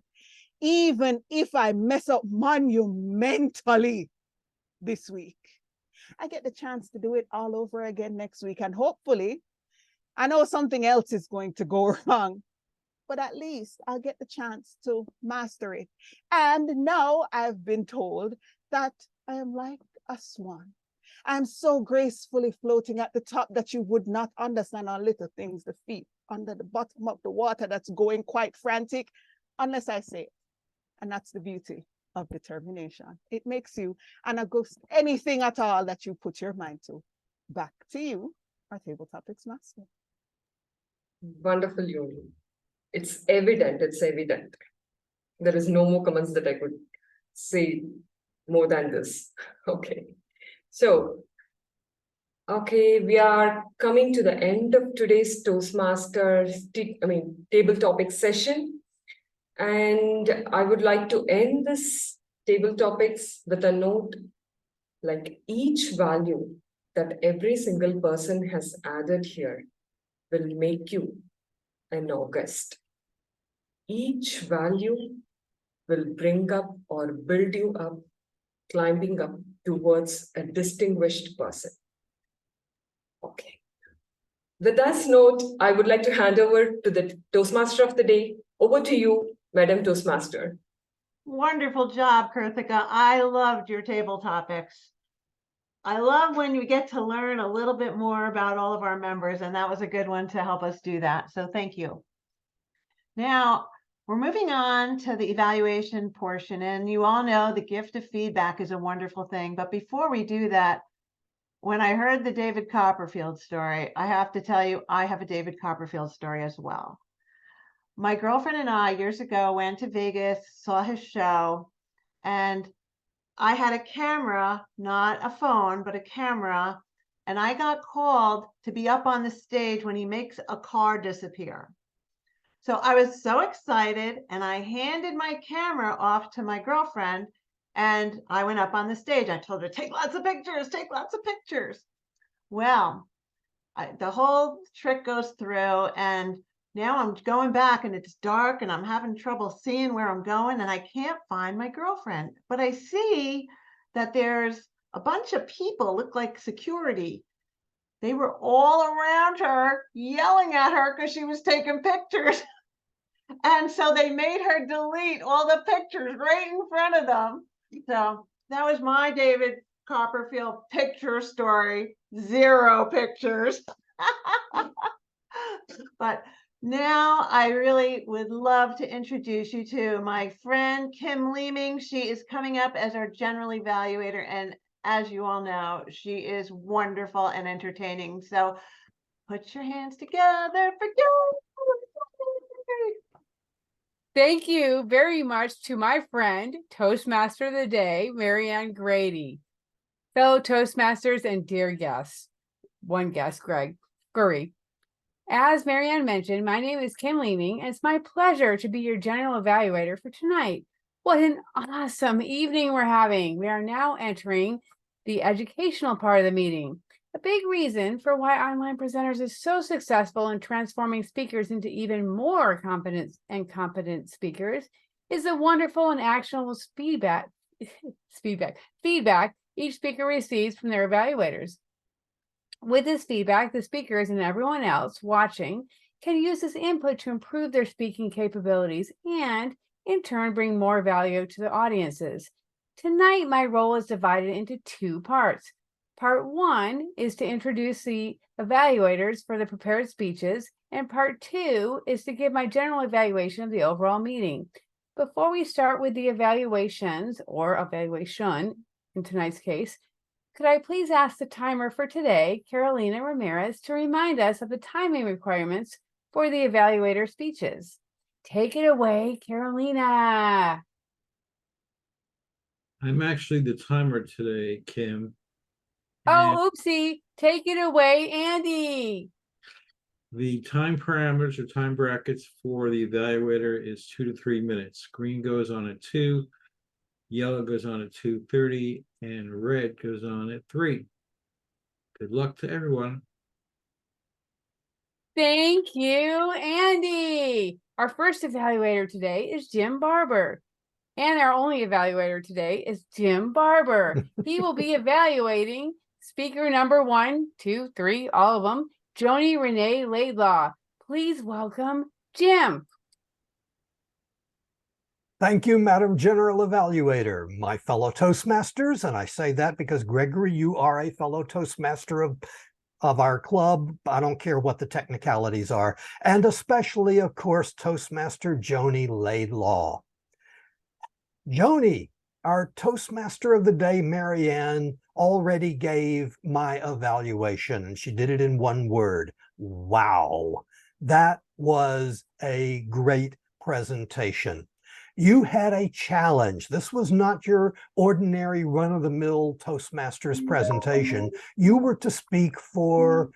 Even if I mess up monumentally this week, I get the chance to do it all over again next week. And hopefully, I know something else is going to go wrong, but at least I'll get the chance to master it. And now I've been told that I am like a swan. I'm so gracefully floating at the top that you would not understand on little things, the feet under the bottom of the water that's going quite frantic, unless I say it. And that's the beauty of determination. It makes you an August anything at all that you put your mind to. Back to you, our Table Topics Master. Wonderful, Yoodli. It's evident, it's evident. There is no more comments that I could say more than this. Okay. So, okay, we are coming to the end of today's Toastmasters, table topic session. And I would like to end this table topics with a note, like each value that every single person has added here will make you an August. Each value will bring up or build you up, climbing up towards a distinguished person. Okay. With that note, I would like to hand over to the Toastmaster of the day. Over to you, Madam Toastmaster. Wonderful job, Karthika. I loved your table topics. I love when we get to learn a little bit more about all of our members, and that was a good one to help us do that. So thank you. Now, we're moving on to the evaluation portion, and you all know the gift of feedback is a wonderful thing. But before we do that, when I heard the David Copperfield story, I have to tell you, I have a David Copperfield story as well. My girlfriend and I years ago went to Vegas, saw his show, and I had a camera, not a phone, but a camera, and I got called to be up on the stage when he makes a car disappear. So I was so excited, and I handed my camera off to my girlfriend, and I went up on the stage. I told her, take lots of pictures, take lots of pictures. Well, the whole trick goes through, and now I'm going back and it's dark and I'm having trouble seeing where I'm going, and I can't find my girlfriend. But I see that there's a bunch of people, look like security. They were all around her, yelling at her because she was taking pictures. And so they made her delete all the pictures right in front of them. So that was my David Copperfield picture story. 0 pictures. But now I really would love to introduce you to my friend, Kim Leeming. She is coming up as our general evaluator. And as you all know, she is wonderful and entertaining. So put your hands together for you. Thank you very much to my friend, Toastmaster of the Day, Marianne Grady. Fellow Toastmasters and dear guests, one guest, Gregory. As Marianne mentioned, my name is Kim Leeming, and it's my pleasure to be your general evaluator for tonight. Welcome. What an awesome evening we're having. We are now entering the educational part of the meeting. A big reason for why online presenters is so successful in transforming speakers into even more competent speakers is the wonderful and actionable feedback each speaker receives from their evaluators. With this feedback, the speakers and everyone else watching can use this input to improve their speaking capabilities and, in turn, bring more value to the audiences. Tonight, my role is divided into two parts. Part one is to introduce the evaluators for the prepared speeches, and part two is to give my general evaluation of the overall meeting. Before we start with the evaluations, or evaluation in tonight's case, could I please ask the timer for today, Carolina Ramirez, to remind us of the timing requirements for the evaluator speeches? Take it away, Carolina. I'm actually the timer today, Kim. Oh, oopsie. Take it away, Andy. The time parameters or time brackets for the evaluator is 2 to 3 minutes. Green goes on at 2, yellow goes on at 2:30, and red goes on at 3. Good luck to everyone. Thank you, Andy. Our first evaluator today is Jim Barber. And our only evaluator today is Jim Barber. He will be evaluating speaker number 1, 2, 3, all of them, Joni-Renee Laidlaw. Please welcome Jim. Thank you, Madam General Evaluator, my fellow Toastmasters, and I say that because, Gregory, you are a fellow Toastmaster of our club. I don't care what the technicalities are, and especially, of course, Toastmaster Joni Laidlaw. Joni, our Toastmaster of the day, Marianne, already gave my evaluation, and she did it in one word. Wow. That was a great presentation. You had a challenge. This was not your ordinary run-of-the-mill Toastmasters presentation. You were to speak for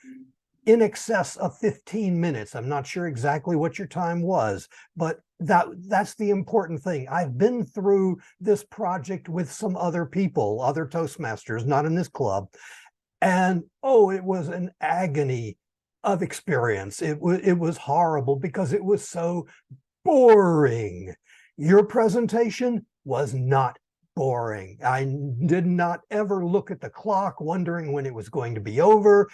in excess of 15 minutes. I'm not sure exactly what your time was, but that's the important thing. I've been through this project with some other people, other Toastmasters, not in this club. And oh, it was an agony of experience. It was horrible because it was so boring. Your presentation was not boring. I did not ever look at the clock wondering when it was going to be over.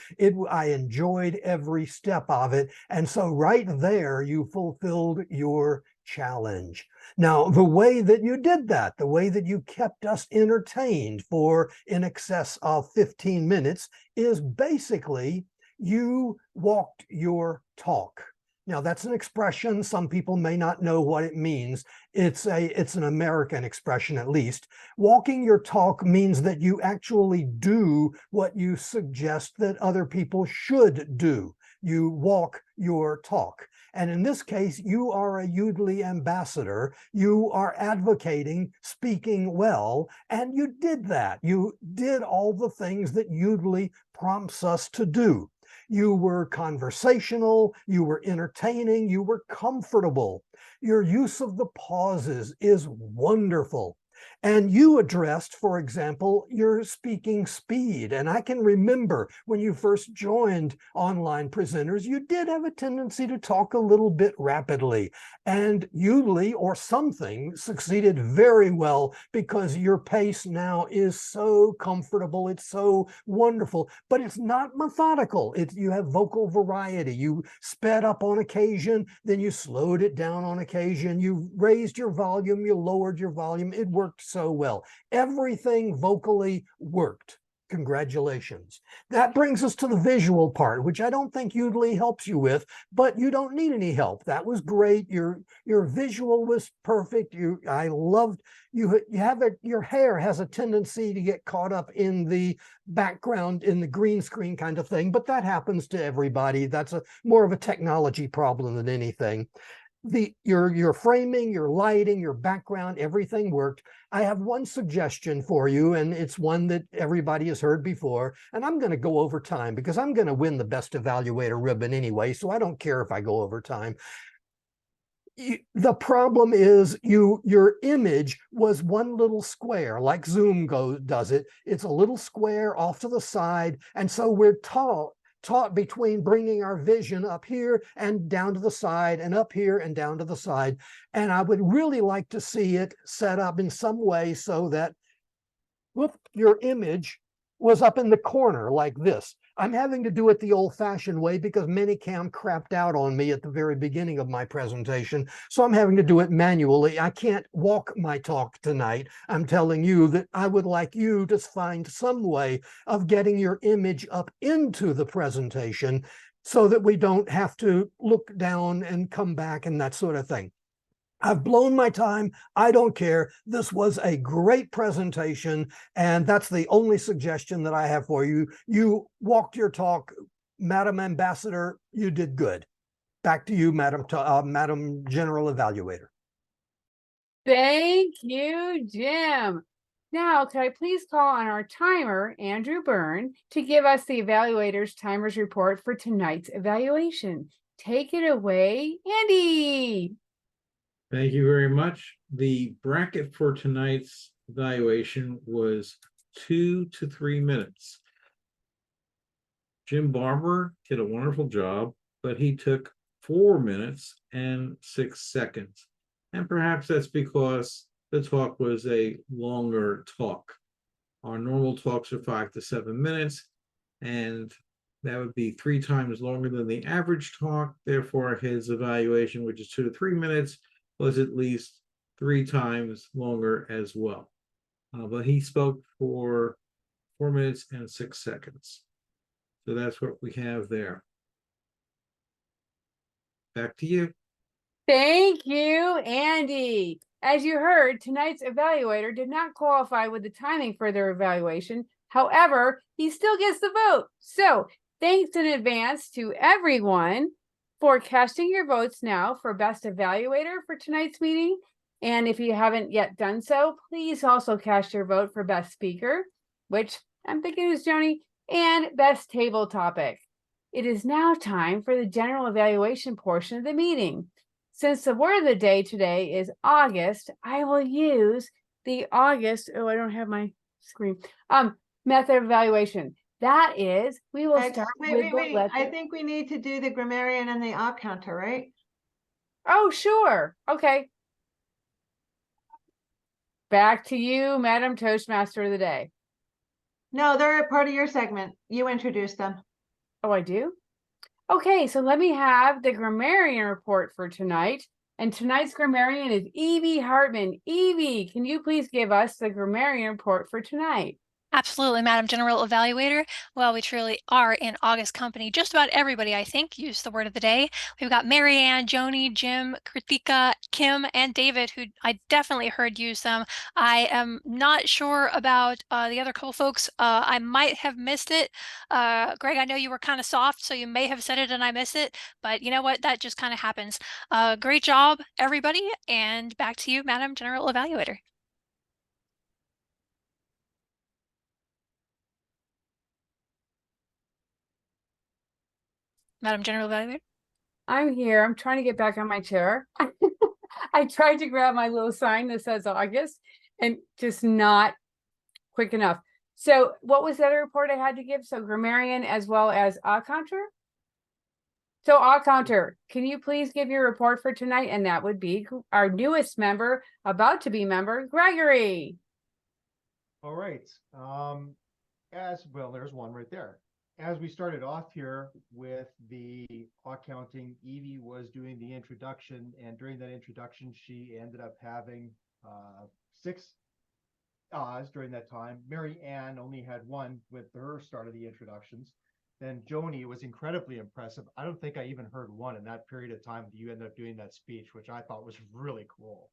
I enjoyed every step of it. And so right there, you fulfilled your challenge. Now, the way that you did that, the way that you kept us entertained for in excess of 15 minutes is basically you walked your talk. Now, that's an expression. Some people may not know what it means. It's an American expression, at least. Walking your talk means that you actually do what you suggest that other people should do. You walk your talk. And in this case, you are a Yoodli ambassador. You are advocating speaking well, and you did that. You did all the things that Yoodli prompts us to do. You were conversational, you were entertaining, you were comfortable. Your use of the pauses is wonderful. And you addressed, for example, your speaking speed. And I can remember when you first joined Online Presenters, you did have a tendency to talk a little bit rapidly. And Yoodli or something succeeded very well because your pace now is so comfortable. It's so wonderful, but it's not methodical. You have vocal variety. You sped up on occasion, then you slowed it down on occasion. You raised your volume, you lowered your volume. It worked so well. Everything vocally worked. Congratulations. That brings us to the visual part, which I don't think Yoodli helps you with, but you don't need any help. That was great. Your visual was perfect. I loved you. Your hair has a tendency to get caught up in the background, in the green screen kind of thing, but that happens to everybody. That's more of a technology problem than anything. Your framing, your lighting, your background, everything worked. I have one suggestion for you, and it's one that everybody has heard before, and I'm going to go over time because I'm going to win the Best Evaluator ribbon anyway, so I don't care if I go over time. the problem is your image was one little square, like Zoom does it. It's a little square off to the side. And so we're taught between bringing our vision up here and down to the side and up here and down to the side. And I would really like to see it set up in some way so that your image was up in the corner like this. I'm having to do it the old-fashioned way because Minicam crapped out on me at the very beginning of my presentation. So I'm having to do it manually. I can't walk my talk tonight. I'm telling you that I would like you to find some way of getting your image up into the presentation so that we don't have to look down and come back and that sort of thing. I've blown my time. I don't care. This was a great presentation, and that's the only suggestion that I have for you. You walked your talk, Madam Ambassador. You did good. Back to you, Madam General Evaluator. Thank you, Jim. Now, could I please call on our timer, Andrew Byrne, to give us the evaluator's timer's report for tonight's evaluation. Take it away, Andy. Thank you very much. The bracket for tonight's evaluation was 2 to 3 minutes. Jim Barber did a wonderful job, but he took 4 minutes and 6 seconds. And perhaps that's because the talk was a longer talk. Our normal talks are 5 to 7 minutes, and that would be 3 times longer than the average talk. Therefore, his evaluation, which is 2 to 3 minutes, was at least 3 times longer as well. But he spoke for 4 minutes and 6 seconds. So that's what we have there. Back to you. Thank you, Andy. As you heard, tonight's evaluator did not qualify with the timing for their evaluation. However, he still gets the vote. So thanks in advance to everyone for casting your votes now for Best Evaluator for tonight's meeting. And if you haven't yet done so, please also cast your vote for Best Speaker, which I'm thinking is Joni, and Best Table Topic. It is now time for the general evaluation portion of the meeting. Since the word of the day today is August, I will use the August, oh, I don't have my screen, method of evaluation. That is, we will start with the letter. I think we need to do the grammarian and the odd counter, right? Oh, sure. Okay. Back to you, Madam Toastmaster of the day. No, they're a part of your segment. You introduce them. Oh, I do? Okay, so let me have the grammarian report for tonight. And tonight's grammarian is Evie Hartman. Evie, can you please give us the grammarian report for tonight? Absolutely, Madam General Evaluator. Well, we truly are in August company. Just about everybody, I think, used the word of the day. We've got Marianne, Joni, Jim, Kritika, Kim, and David, who I definitely heard use them. I am not sure about the other couple folks. I might have missed it. Greg, I know you were kind of soft, so you may have said it and I missed it. But you know what? That just kind of happens. Great job, everybody. And back to you, Madam General Evaluator. Madam General Evaluator? I'm here. I'm trying to get back on my chair. I tried to grab my little sign that says August and just not quick enough. So what was the other report I had to give? So grammarian as well as counter? So counter, can you please give your report for tonight? And that would be our newest member, about to be member, Gregory. All right. As well, there's one right there. As we started off here with the accounting, Evie was doing the introduction, and during that introduction, she ended up having 6 ahs during that time. Mary Ann only had 1 with her start of the introductions. Then Joni was incredibly impressive. I don't think I even heard 1 in that period of time that you ended up doing that speech, which I thought was really cool.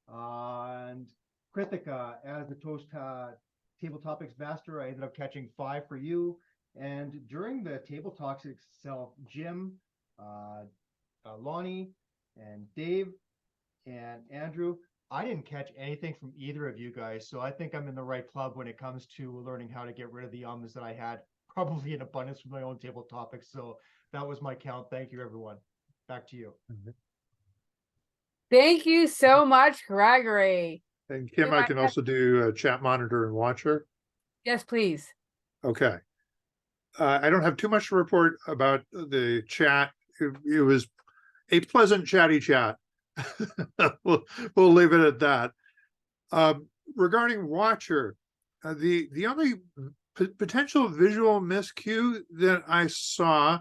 And Kritika, as the table topics master, I ended up catching 5 for you. And during the table talks itself, Jim, Lonnie, and Dave, and Andrew, I didn't catch anything from either of you guys. So I think I'm in the right club when it comes to learning how to get rid of the ums that I had probably in abundance from my own table topics. So that was my count. Thank you, everyone. Back to you. Thank you so much, Gregory. And Kim, Do I I can have- also do chat monitor and watcher. Yes, please. Okay. I don't have too much to report about the chat. It was a pleasant chatty chat. We'll leave it at that. Regarding Watcher, the only potential visual miscue that I saw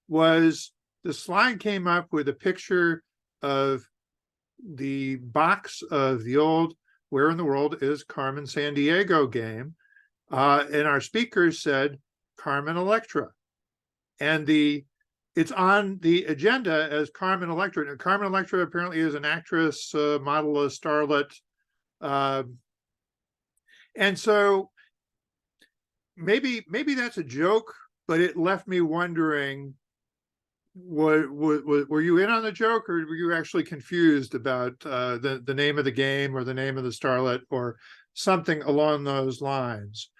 was the slide came up with a picture of the box of the old Where in the World is Carmen San Diego game. And our speakers said Carmen Electra. And it's on the agenda as Carmen Electra. And Carmen Electra apparently is an actress, model, a starlet. And so maybe that's a joke, but it left me wondering, were you in on the joke, or were you actually confused about the name of the game or the name of the starlet or something along those lines?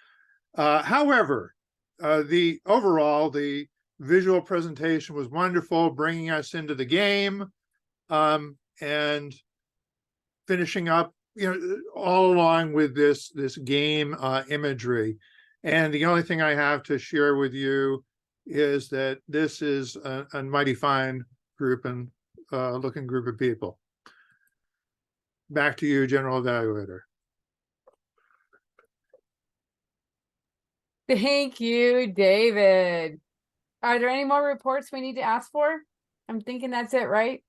However, the visual presentation was wonderful, bringing us into the game and finishing up, all along with this game imagery. And the only thing I have to share with you is that this is a mighty fine group and looking group of people. Back to you, General Evaluator. Thank you, David. Are there any more reports we need to ask for? I'm thinking that's it, right?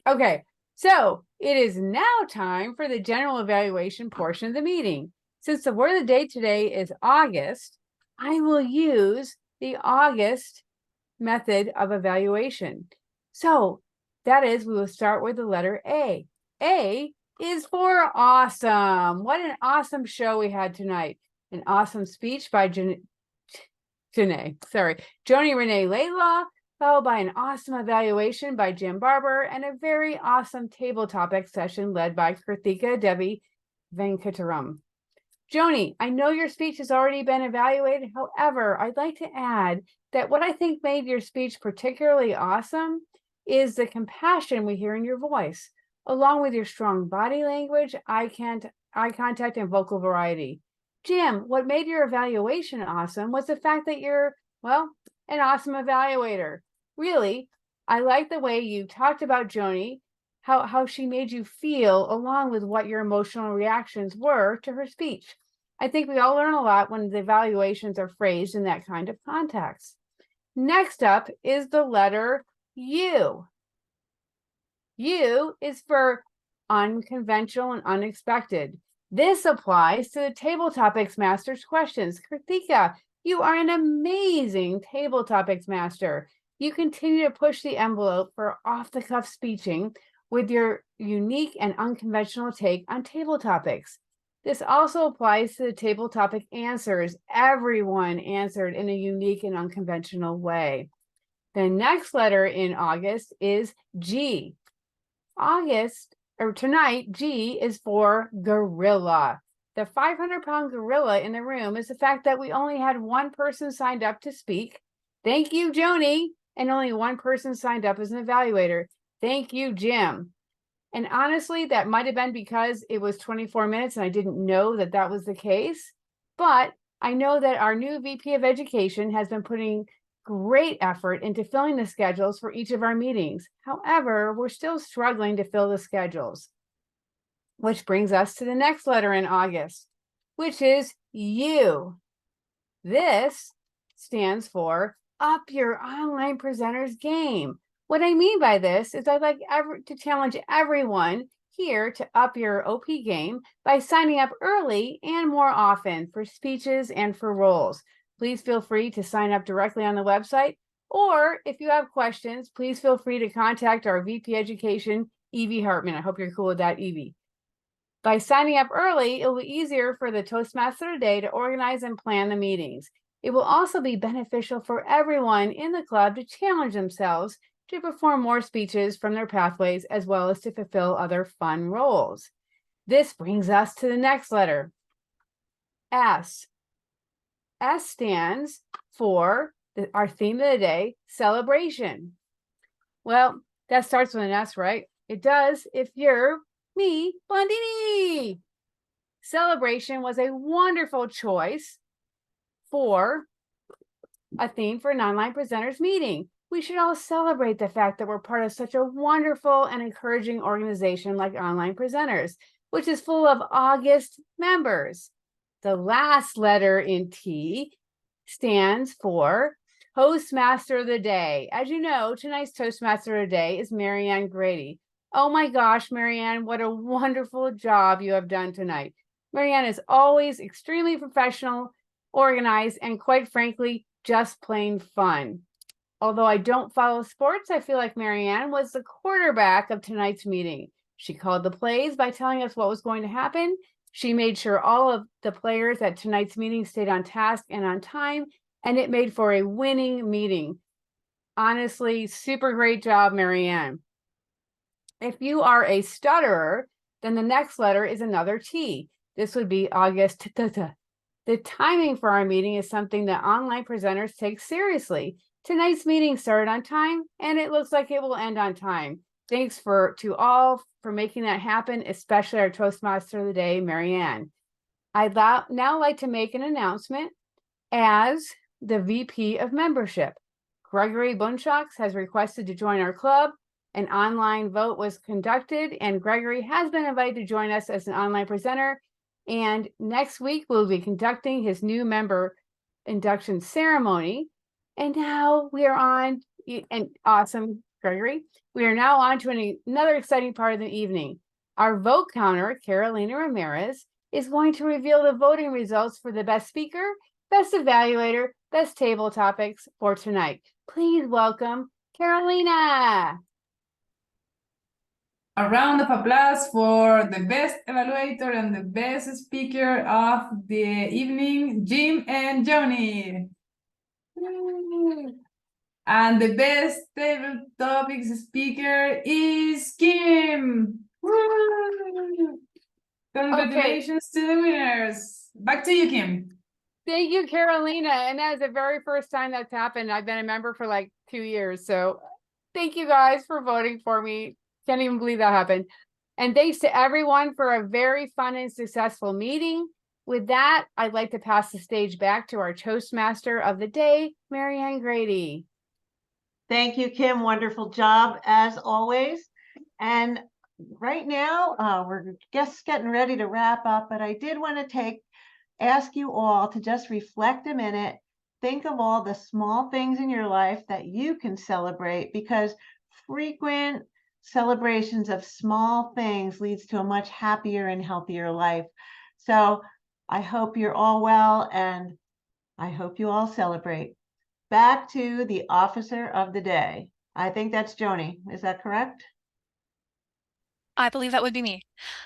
Okay, so it is now time for the general evaluation portion of the meeting. Since the word of the day today is August, I will use the August method of evaluation. So that is, we will start with the letter A. A is for awesome. What an awesome show we had tonight. An awesome speech by Joni-Renee Laidlaw, followed by an awesome evaluation by Jim Barber, and a very awesome table topic session led by Karthika Devi Venkataram. Joni, I know your speech has already been evaluated. However, I'd like to add that what I think made your speech particularly awesome is the compassion we hear in your voice, along with your strong body language, eye contact, and vocal variety. Jim, what made your evaluation awesome was the fact that you're, well, an awesome evaluator. Really, I like the way you talked about Joni, how she made you feel, along with what your emotional reactions were to her speech. I think we all learn a lot when the evaluations are phrased in that kind of context. Next up is the letter U. U is for unconventional and unexpected. This applies to the Table Topics Master's questions. Karthika, you are an amazing Table Topics Master. You continue to push the envelope for off-the-cuff speeching with your unique and unconventional take on table topics. This also applies to the table topic answers. Everyone answered in a unique and unconventional way. The next letter in August is G. Tonight, G is for gorilla. The 500-pound gorilla in the room is the fact that we only had one person signed up to speak. Thank you, Joni. And only one person signed up as an evaluator. Thank you, Jim. And honestly, that might have been because it was 24 minutes and I didn't know that that was the case. But I know that our new VP of Education has been putting great effort into filling the schedules for each of our meetings. However, we're still struggling to fill the schedules. Which brings us to the next letter in August, which is U. This stands for Up Your Online Presenters Game. What I mean by this is I'd like to challenge everyone here to up your OP game by signing up early and more often for speeches and for roles. Please feel free to sign up directly on the website, or if you have questions, please feel free to contact our VP Education, Evie Hartman. I hope you're cool with that, Evie. By signing up early, it will be easier for the Toastmaster today to organize and plan the meetings. It will also be beneficial for everyone in the club to challenge themselves to perform more speeches from their pathways, as well as to fulfill other fun roles. This brings us to the next letter, S. S stands for our theme of the day, celebration. Well, that starts with an S, right? It does if you're me, Blondini. Celebration was a wonderful choice for a theme for an online presenters meeting. We should all celebrate the fact that we're part of such a wonderful and encouraging organization like Online Presenters, which is full of August members. The last letter in T stands for Toastmaster of the Day. As you know, tonight's Toastmaster of the Day is Marianne Grady. Oh my gosh, Marianne, what a wonderful job you have done tonight. Marianne is always extremely professional, organized, and quite frankly, just plain fun. Although I don't follow sports, I feel like Marianne was the quarterback of tonight's meeting. She called the plays by telling us what was going to happen. She made sure all of the players at tonight's meeting stayed on task and on time, and it made for a winning meeting. Honestly, super great job, Marianne. If you are a stutterer, then the next letter is another T. This would be August. The timing for our meeting is something that online presenters take seriously. Tonight's meeting started on time, and it looks like it will end on time. Thanks to all for making that happen, especially our Toastmaster of the Day, Marianne. I'd now like to make an announcement as the VP of Membership. Gregory Bunchaks has requested to join our club. An online vote was conducted, and Gregory has been invited to join us as an online presenter. And next week, we'll be conducting his new member induction ceremony. And now we are on, and awesome, Gregory. We are now on to another exciting part of the evening. Our vote counter, Carolina Ramirez, is going to reveal the voting results for the best speaker, best evaluator, best table topics for tonight. Please welcome Carolina. A round of applause for the best evaluator and the best speaker of the evening, Jim and Joni. And the best table topics speaker is Kim. Congratulations to the winners. Back to you, Kim. Thank you, Carolina. And that is the very first time that's happened. I've been a member for like 2 years. So thank you guys for voting for me. Can't even believe that happened. And thanks to everyone for a very fun and successful meeting. With that, I'd like to pass the stage back to our Toastmaster of the day, Marianne Grady. Thank you, Kim. Wonderful job as always. And right now, we're just getting ready to wrap up, but I did want to ask you all to just reflect a minute. Think of all the small things in your life that you can celebrate, because frequent celebrations of small things leads to a much happier and healthier life. So I hope you're all well, and I hope you all celebrate. Back to the officer of the day. I think that's Joni. Is that correct? I believe that would be me.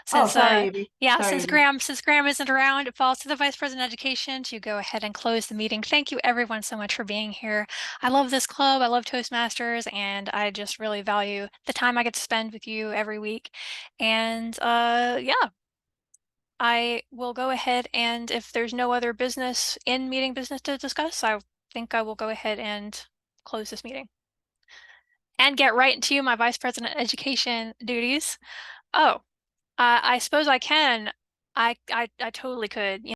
Since Graham isn't around, it falls to the Vice President of Education to go ahead and close the meeting. Thank you everyone so much for being here. I love this club. I love Toastmasters, and I just really value the time I get to spend with you every week. And yeah, I will go ahead, and if there's no other meeting business to discuss, I think I will go ahead and close this meeting and get right into my Vice President of Education duties. Oh, I suppose I can. I totally could.